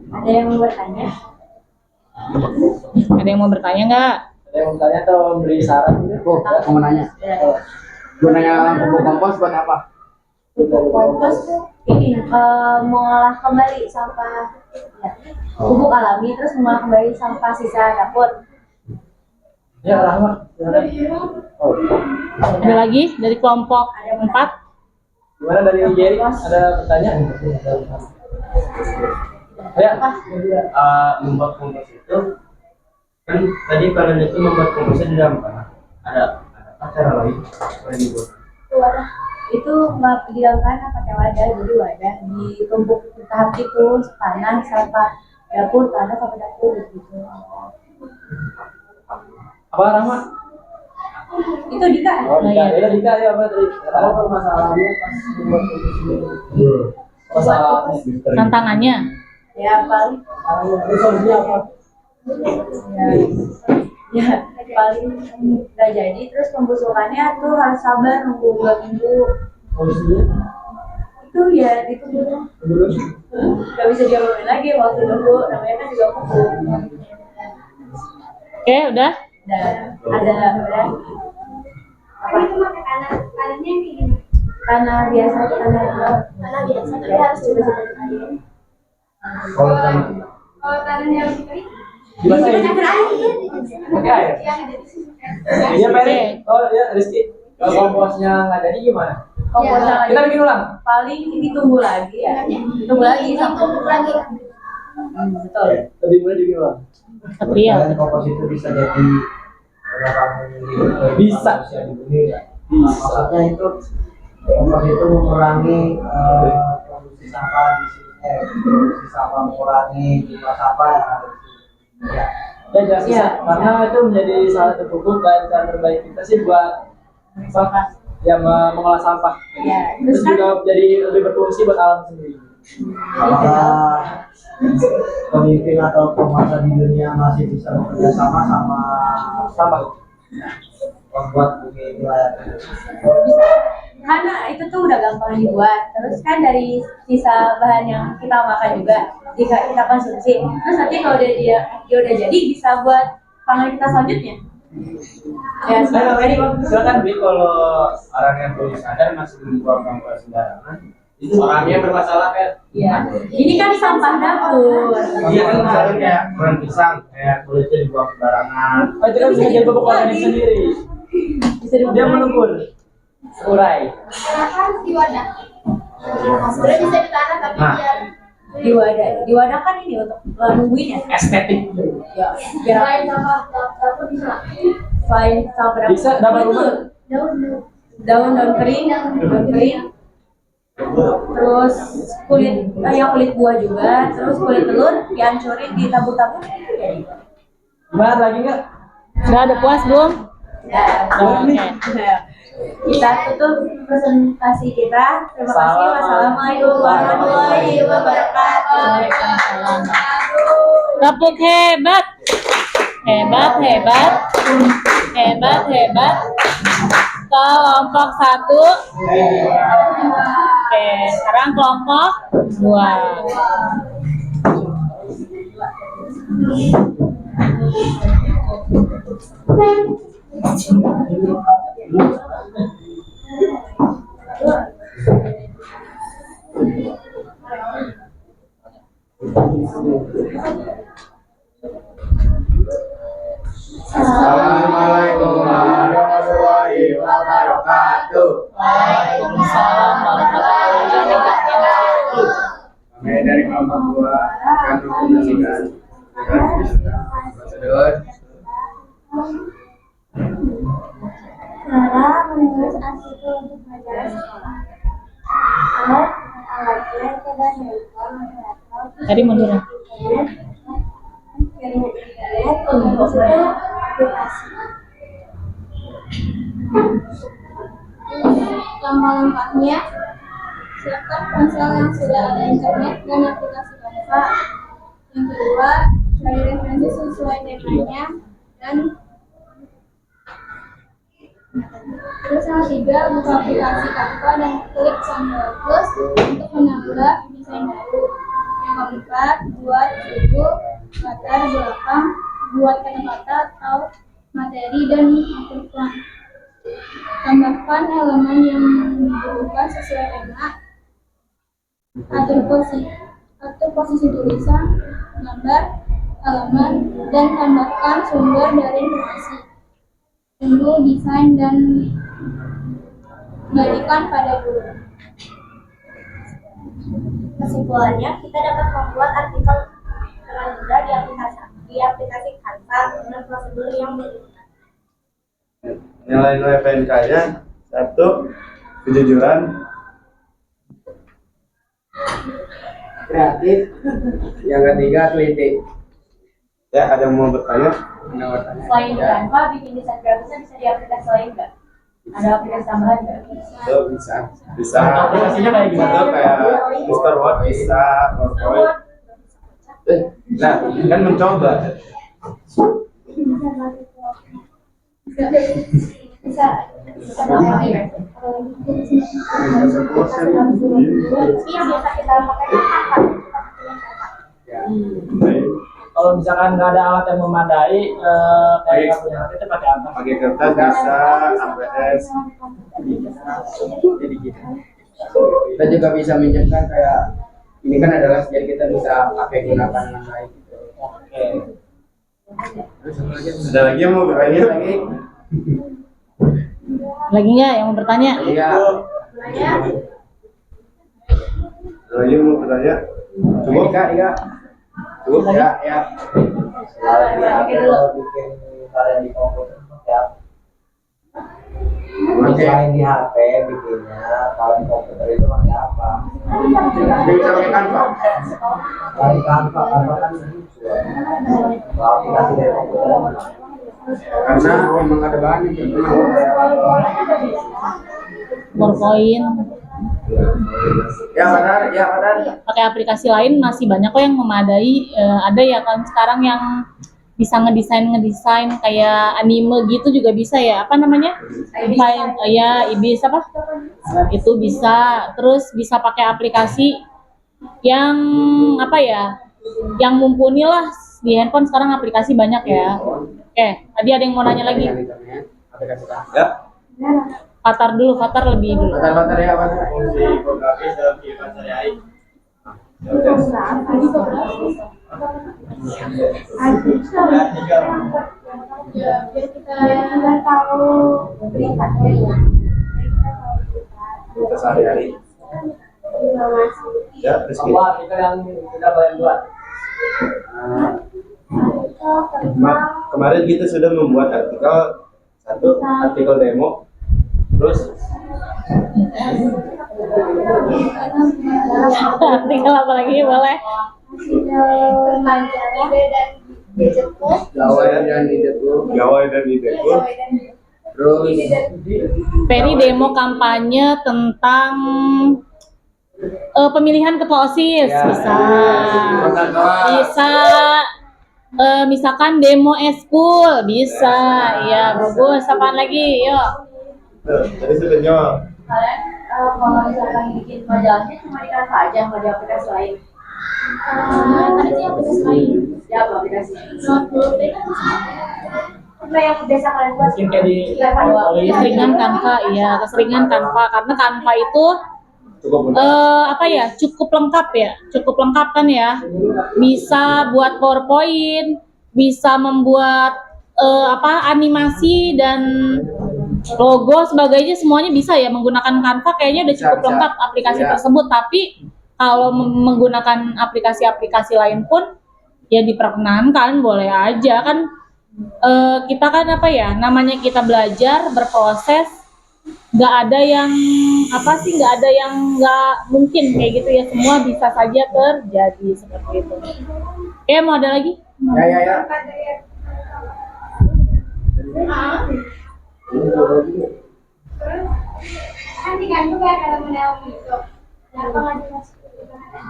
Ada yang mau bertanya? Ada yang mau bertanya nggak? Ada yang mau bertanya atau memberi saran gitu? Oh, mau nanya. Gunanya pupuk kompos buat apa? Kompos ini mengolah kembali sampah pupuk alami, terus mengolah kembali sampah sisa dapur. Ya, Rahmat. Oh. Ada lagi dari kelompok 4? Gimana dari Jerry? Ada pertanyaan? Ya. Membuat kompos itu Kan tadi kalian itu membuat komposnya di dalam tanah. Ada cara lain selain dibuat? Wadah itu nggak di dalam tanah pakai wadah, jadi wadah ditumpuk di tahap itu tanah sampah dapur tanah sampai dapur gitu. Apa Rahma? Itu Dika. Oh, Dika. Ya, Dika ya apa tadi? Apa permasalahannya pas membuat kompost ini? Masalahnya. Tantangannya. Ya paling Solusinya apa? ya paling nggak jadi, terus pembusukannya tuh harus sabar nunggu 2 minggu. Solusinya? Itu ya ditunggu, nggak bisa diomongin lagi waktu nunggu, namanya kan juga pupuk. Oke, udah. Dan ada apa Itu pakai tanahnya kayak gini. tanah biasa, tanah Tanah biasa tapi harus juga Kalau kan kalau tanahnya harus dikali. Gimana ya? Pakai air. Pakai air? Yang ada di sini. Iya Peri. Oh ya Rizky. Kalau komposnya nggak jadi gimana? komposnya lagi. Kita bikin ulang. Paling ditunggu lagi ya, tunggu lagi sampai lagi. betul. Lebih mudah dibikin ulang. Tapi ya. kalian kompos itu bisa jadi Bisa. di bumi ya. Bisa. Maksudnya itu kompos itu mengurangi produksi sampah di sini, produksi sampah mengurangi jumlah sampah yang ada di sini. Ya. Ya jelas Iya. karena itu menjadi salah satu pupuk dan cara terbaik kita sih buat sampah yang mengolah sampah. Ya, Terus juga jadi lebih berfungsi buat alam sendiri. Apakah pemimpin atau penguasa di dunia masih bisa bekerja sama sama Sampah. membuat bumi ini layak hidup? bisa, karena itu tuh udah gampang dibuat, terus kan dari sisa bahan yang kita makan juga jika kita konsumsi, terus nanti kalau dia udah jadi bisa buat pangan kita selanjutnya. Ya, Silakan Bi, kalau orang yang belum sadar masih membuang sampah sembarangan, itu orangnya bermasalah kan? ya. Ini kan sampah dapur. Iya kan misalnya kayak bulan pisang, kayak kulitnya dibuang sembarangan. Oh, itu kan bisa jadi pupuk organik sendiri. Bisa Dia dibuat. melebur. Urai. Kenapa harus di wadah? Sebenarnya bisa di tanah tapi Nah. biar Di wadah kan ini untuk nungguin ya. Estetik. Ya, biar selain sampah dapur bisa. selain sampah dapur. Bisa dapat Itu rumah. daun kering, terus kulit buah juga, terus kulit telur dihancurin ditabur-tabur. Gimana lagi nggak? Udah ada puas belum? Ya, Oke. kita tutup presentasi kita. Terima kasih. Wassalamualaikum warahmatullahi wabarakatuh. Tepuk hebat. Hebat, hebat. Hebat, hebat. Kelompok 1. Oke, sekarang kelompok 2. Assalamualaikum warahmatullahi wabarakatuh. Waalaikumsalam warahmatullahi wabarakatuh. Kami dari kelompok 2 akan mempresentasikan prosedur Cara menulis artikel untuk majalah sekolah. Alatnya pada handphone atau Tadi mundur. internet untuk sudah aplikasi. Langkah-langkahnya, siapkan ponsel yang sudah ada internet dan aplikasi Canva. Yang kedua, cari referensi sesuai temanya dan terus yang ketiga, buka aplikasi Canva dan klik tombol plus untuk menambah desain baru. Yang keempat, buat buku, latar belakang, buat kata-kata atau materi dan iklan. Tambahkan elemen yang dibutuhkan sesuai tema. Atur posisi tulisan, gambar, halaman, dan tambahkan sumber dari informasi. Tunggu desain dan bagikan pada guru. Kesimpulannya, kita dapat membuat artikel dengan mudah di di aplikasi Canva dengan prosedur yang berikut. Nilai-nilai PNK-nya 1. Kejujuran. Kreatif. Yang ketiga teliti. Ya, ada yang mau bertanya? Selain Canva, bikin desain gratisnya bisa di aplikasi lain nggak? Ada aplikasi tambahan nggak? Itu bisa. Bisa. Aplikasinya kayak gimana? Itu kayak Mr. Word bisa, PowerPoint. Nah, kan mencoba. Bisa nambahin. Yang biasa kita pakai Canva. Kalau misalkan nggak ada alat yang memadai, kayak nggak punya alat itu pakai apa? Pakai kertas bisa, APS. Jadi gitu. Kita juga bisa minjemkan kayak ini kan adalah jadi kita bisa pakai gunakan dengan baik. Oke. Ada lagi yang mau bertanya? Lagi nggak yang mau bertanya? Iya. Ada lagi yang mau bertanya? Cukup? Iya. Cukup? Ya. Kalau bikin karya di komputer seperti apa? Oke. Selain di HP bikinnya, kalau di komputer itu pakai apa? Bisa pakai Canva. Kalau di Canva kan kalau aplikasi dari komputer Karena memang ada bahan yang terkenal. PowerPoint. Ya benar. Pakai aplikasi lain masih banyak kok yang memadai. Ada ya kan sekarang yang bisa ngedesain kayak anime gitu juga bisa ya. Apa namanya? Ya, Ibis apa? Itu bisa. Terus bisa pakai aplikasi yang apa ya? Yang mumpuni lah di handphone sekarang aplikasi banyak ya. Oke, tadi ada yang mau nanya lagi. Ya. Fatar dulu, Fatar lebih dulu. Bentar ya, bentar. Fungsi infografis dalam kehidupan sehari-hari. Biar kita tahu beritanya. Kita sehari-hari. Ya, Rizky. Apa artikel yang sudah kalian buat? Kemarin kita sudah membuat artikel demo, terus Artikel apa lagi boleh? Gawai dan idetku. Terus Peri demo kampanye tentang pemilihan ketua OSIS bisa. Bisa misalkan demo eskul bisa. Ya, bagus. Apaan lagi? Yuk. tadi sudah jawab. Kalian kalau misalkan bikin majalahnya cuma di Canva aja, nggak di aplikasi lain? Ada sih aplikasi lain. Ya, apa aplikasi? Notebook itu Apa yang biasa kalian buat? Mungkin kayak di Keseringan Canva, iya, keseringan Canva karena Canva itu Cukup apa ya, cukup lengkap kan ya, bisa buat PowerPoint, bisa membuat animasi dan logo sebagainya, semuanya bisa ya menggunakan Canva. Kayaknya udah cukup Bisa. lengkap aplikasi Iya. tersebut. Tapi kalau menggunakan aplikasi-aplikasi lain pun ya diperkenankan, boleh aja kan. Kita kan namanya kita belajar berproses, nggak ada yang nggak mungkin kayak gitu ya, semua bisa saja terjadi seperti itu. Oke, mau ada lagi? Ya. nanti kan juga kalau menelpon itu. Kenapa nggak dimasukin ke mana?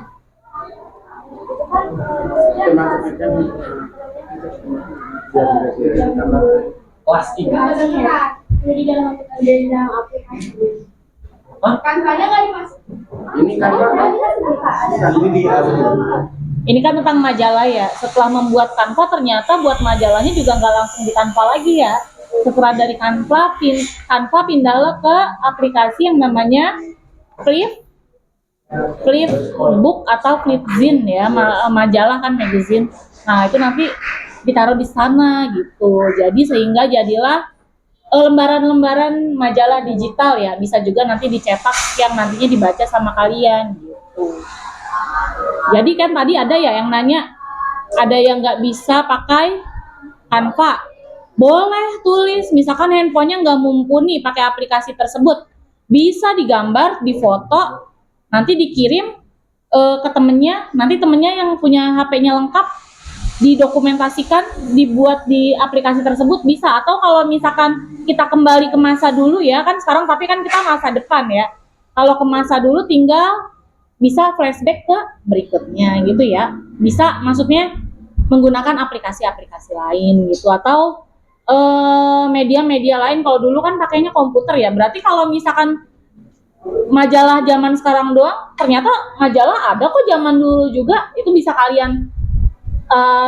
Itu kan Terima kasih. kelas 3. Jadi dalam aplikasi. Kan banyak nggak dimasukin? Ini kan ini di Ini kan tentang majalah ya. Setelah membuat Canva, ternyata buat majalahnya juga nggak langsung di Canva lagi ya. Setelah dari Canva pindahlah ke aplikasi yang namanya Flipbook atau Flipzine ya, majalah kan, magazine. Nah, itu nanti ditaruh di sana gitu. Jadi sehingga jadilah lembaran-lembaran majalah digital ya, bisa juga nanti dicetak yang nantinya dibaca sama kalian gitu. Jadi kan tadi ada ya yang nanya ada yang nggak bisa pakai Canva. Boleh tulis, misalkan handphonenya nggak mumpuni pakai aplikasi tersebut. Bisa digambar, difoto, nanti dikirim ke temennya, nanti temennya yang punya HP-nya lengkap, didokumentasikan, dibuat di aplikasi tersebut bisa. Atau kalau misalkan kita kembali ke masa dulu ya, kan sekarang tapi kan kita masa depan ya. Kalau ke masa dulu tinggal bisa flashback ke berikutnya gitu ya. Bisa maksudnya menggunakan aplikasi-aplikasi lain gitu, atau media-media lain. Kalau dulu kan pakainya komputer ya, berarti kalau misalkan majalah zaman sekarang doang, ternyata majalah ada kok zaman dulu juga. Itu bisa kalian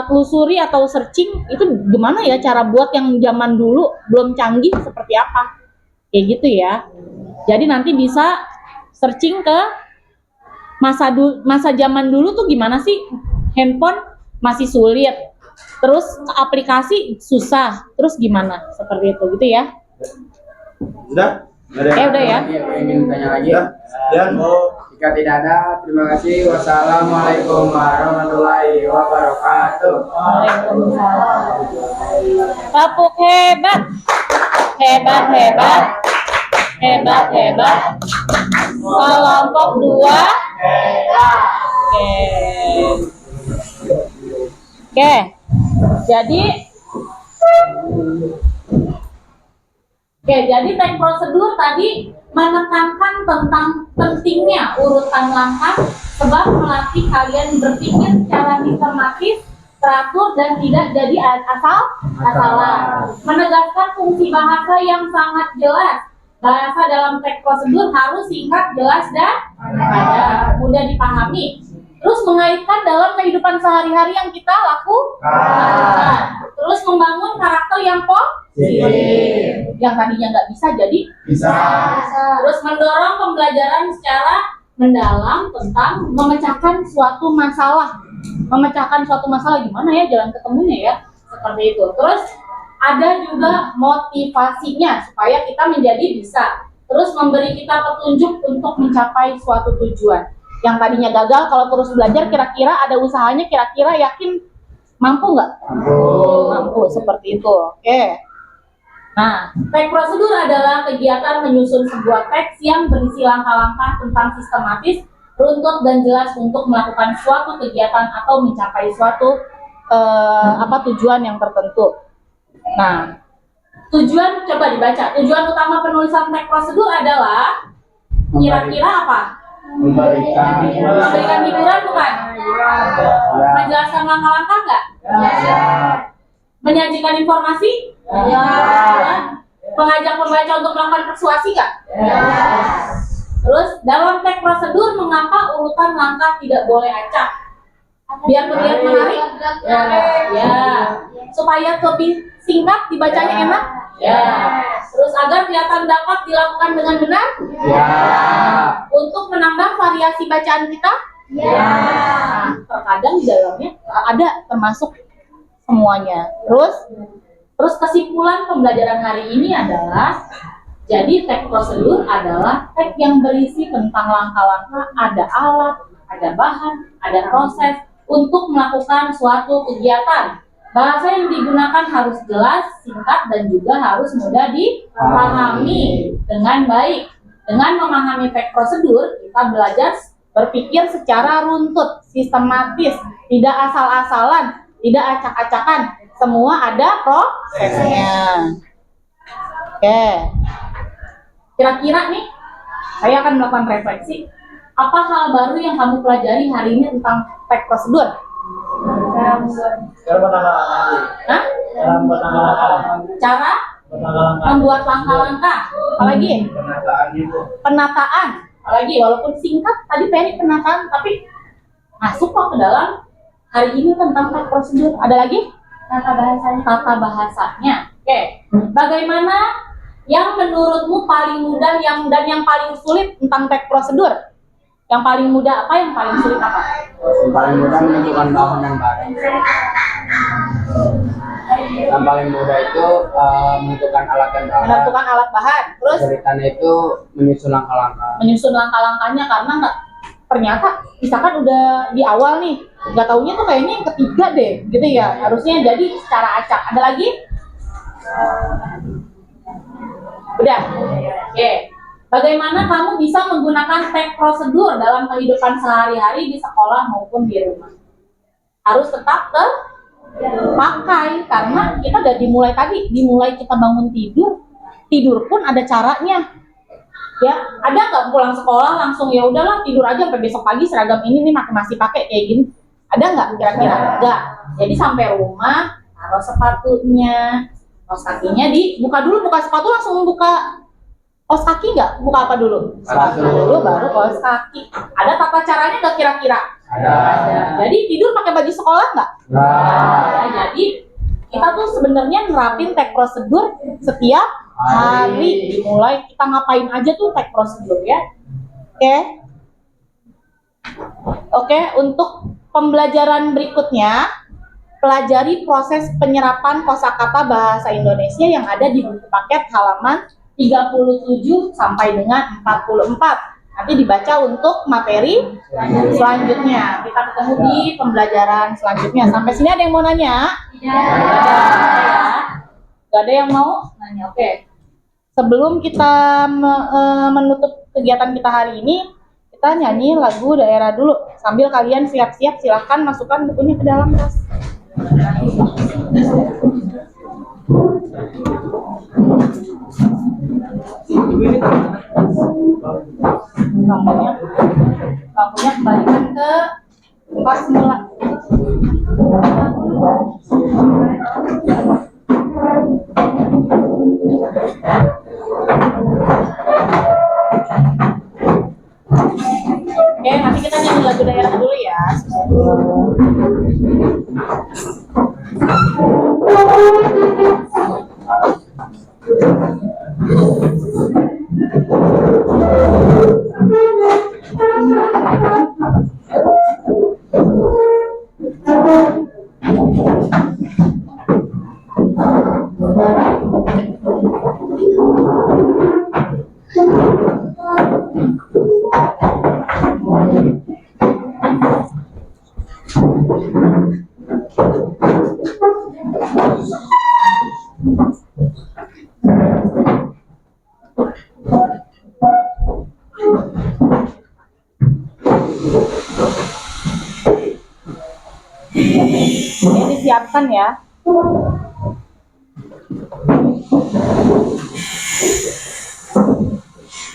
telusuri atau searching, itu gimana ya cara buat yang zaman dulu belum canggih seperti apa, kayak gitu ya. Jadi nanti bisa searching ke masa zaman dulu tuh gimana sih, handphone masih sulit, terus aplikasi susah, terus gimana, seperti itu gitu ya. Sudah? Udah ya. Ada yang ingin tanya lagi? Ya. Jika tidak ada, terima kasih. Wassalamualaikum warahmatullahi wabarakatuh. Waalaikumsalam. Papuk hebat, hebat, hebat, hebat, hebat. Kelompok 2 hebat. Oke. Jadi teks prosedur tadi menekankan tentang pentingnya urutan langkah, sebab melatih kalian berpikir secara sistematis, teratur, dan tidak jadi asal-asalan. Menegaskan fungsi bahasa yang sangat jelas. Bahasa dalam teks prosedur harus singkat, jelas, dan mudah dipahami. Terus mengaitkan dalam kehidupan sehari-hari yang kita lakukan. Terus membangun karakter yang positif. Yang tadinya nggak bisa jadi bisa. Terus mendorong pembelajaran secara mendalam tentang memecahkan suatu masalah. Memecahkan suatu masalah gimana ya jalan ketemunya ya. Seperti itu. Terus ada juga motivasinya supaya kita menjadi bisa. Terus memberi kita petunjuk untuk mencapai suatu tujuan. Yang tadinya gagal, kalau terus belajar kira-kira ada usahanya, kira-kira yakin mampu nggak? Mampu, seperti itu. Oke. Nah, teks prosedur adalah kegiatan menyusun sebuah teks yang berisi langkah-langkah tentang sistematis, runtut, dan jelas untuk melakukan suatu kegiatan atau mencapai suatu tujuan yang tertentu. Nah, tujuan, coba dibaca. Tujuan utama penulisan teks prosedur adalah kira-kira apa? Memberikan hiburan bukan? Menjelaskan langkah-langkah nggak? Menyajikan informasi? Mengajak pembaca untuk melakukan persuasi nggak? Terus dalam teks prosedur mengapa urutan langkah tidak boleh acak? Biar terlihat menarik? Ya. Supaya lebih singkat dibacanya enak? Ya. Terus agar kelihatan dapat dilakukan dengan benar? Ya. Untuk menambah variasi bacaan kita? Ya. Terkadang di dalamnya ada termasuk semuanya. Terus kesimpulan pembelajaran hari ini adalah, jadi teks prosedur adalah teks yang berisi tentang langkah-langkah, ada alat, ada bahan, ada proses untuk melakukan suatu kegiatan. Bahasa yang digunakan harus jelas, singkat, dan juga harus mudah dipahami dengan baik. Dengan memahami teks prosedur, kita belajar berpikir secara runtut, sistematis, tidak asal-asalan, tidak acak-acakan. Semua ada prosesnya. Oke. Kira-kira nih, saya akan melakukan refleksi. Apa hal baru yang kamu pelajari hari ini tentang teks prosedur? Cara membuat langkah-langkah. Apalagi? Penataan. Apalagi walaupun singkat tadi Ferry penataan, tapi masuk kok ke dalam hari ini tentang teks prosedur. Ada lagi? Tata bahasanya. Oke. Bagaimana yang menurutmu paling mudah dan yang paling sulit tentang teks prosedur? Yang paling mudah apa? Yang paling sulit apa? Yang paling mudah menentukan bahan dan barang. Yang paling mudah itu menentukan alat dan bahan. Menentukan alat bahan. Terus Kesulitannya itu menyusun langkah-langkah. menyusun langkah-langkahnya, karena nggak, ternyata misalkan udah di awal nih Nggak taunya tuh kayaknya yang ketiga deh, gitu ya. Harusnya jadi secara acak. Ada lagi? Udah. Oke. Bagaimana kamu bisa menggunakan tag prosedur dalam kehidupan sehari-hari di sekolah maupun di rumah? Harus tetap pakai karena kita udah dimulai kita bangun tidur pun ada caranya. Ya, ada nggak pulang sekolah langsung ya udahlah tidur aja sampai besok pagi seragam ini nih masih pakai kayak gini? Ada nggak kira-kira? Enggak. Jadi sampai rumah taruh sepatunya, kaos kakinya buka dulu, buka sepatu langsung buka kaos kaki nggak? Buka apa dulu? Sepatu dulu baru kaos kaki. Ada tata caranya nggak kira-kira? Ada. Jadi tidur pakai baju sekolah nggak? Nah, jadi kita tuh sebenarnya nerapin tag prosedur setiap hari. Dimulai kita ngapain aja tuh tag prosedur ya. Oke, untuk pembelajaran berikutnya, pelajari proses penyerapan kosakata bahasa Indonesia yang ada di buku paket halaman 37 sampai dengan 44. Nanti dibaca untuk materi selanjutnya. Kita ketemu di pembelajaran selanjutnya. Sampai sini ada yang mau nanya? Gak ada yang mau nanya. Oke. Sebelum kita menutup kegiatan kita hari ini, kita nyanyi lagu daerah dulu. Sambil kalian siap-siap, silahkan masukkan bukunya ke dalam tas. Lampunya kembalikan ke pas semula. Oke, nanti kita nyanyi lagu daerah dulu ya. Ini disiapkan ya.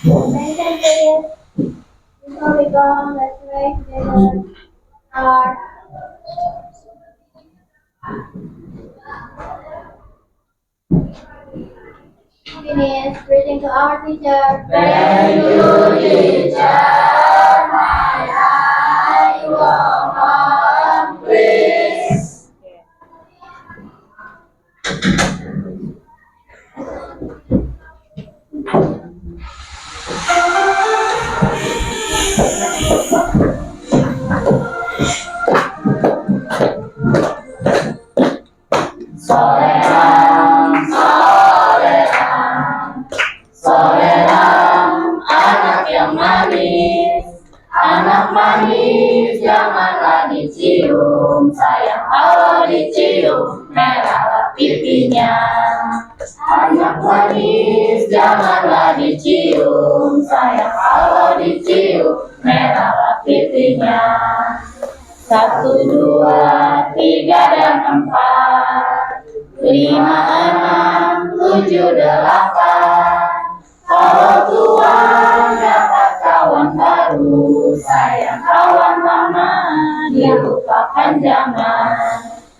Attention please. Before we go, let's raise our finish reading to our teacher. Thank you, teacher. My eye will come, please. Soleram, anak yang manis, anak manis, janganlah dicium, sayang kalau dicium, merahlah pipinya. Anak manis, janganlah dicium, sayang kalau dicium, merahlah pipinya. 1, 2, 3 dan 4, 5, 6, 7, 8. Kalau Tuhan dapat kawan baru, sayang kawan lama dilupakan jangan.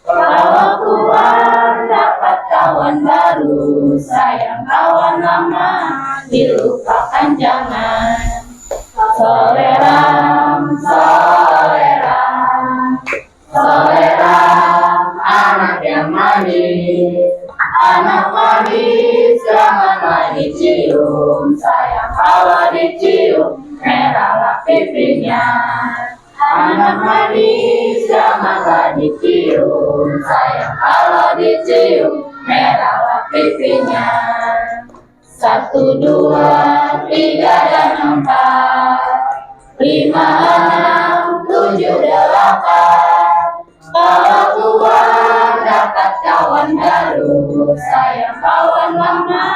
Kalau Tuhan dapat kawan baru, sayang kawan lama dilupakan jangan. Soleram, soleram, soleram, anak yang manis. Anak manis, janganlah dicium, sayang kalau dicium, merahlah pipinya. Anak manis, janganlah dicium, sayang kalau dicium, merahlah pipinya. 1, 2, 3 dan 4, 5, 6, 7, 8. sayang kawan lama,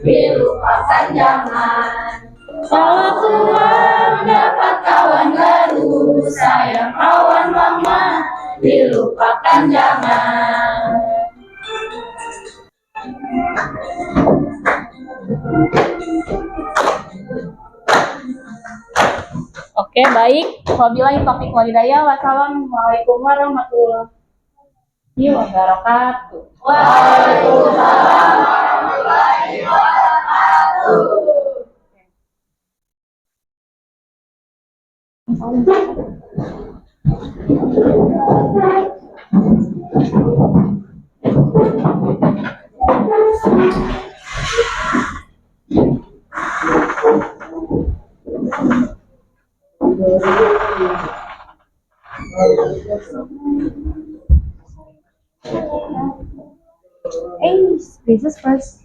dilupakan jangan. Kalau Tuhan dapat kawan baru, sayang kawan lama, dilupakan jangan. Oke, baik. Wabillahi taufiq walhidayah. Wassalamualaikum warahmatullahi wabarakatuh. Waalaikumsalam warahmatullahi wabarakatuh. Spaces first.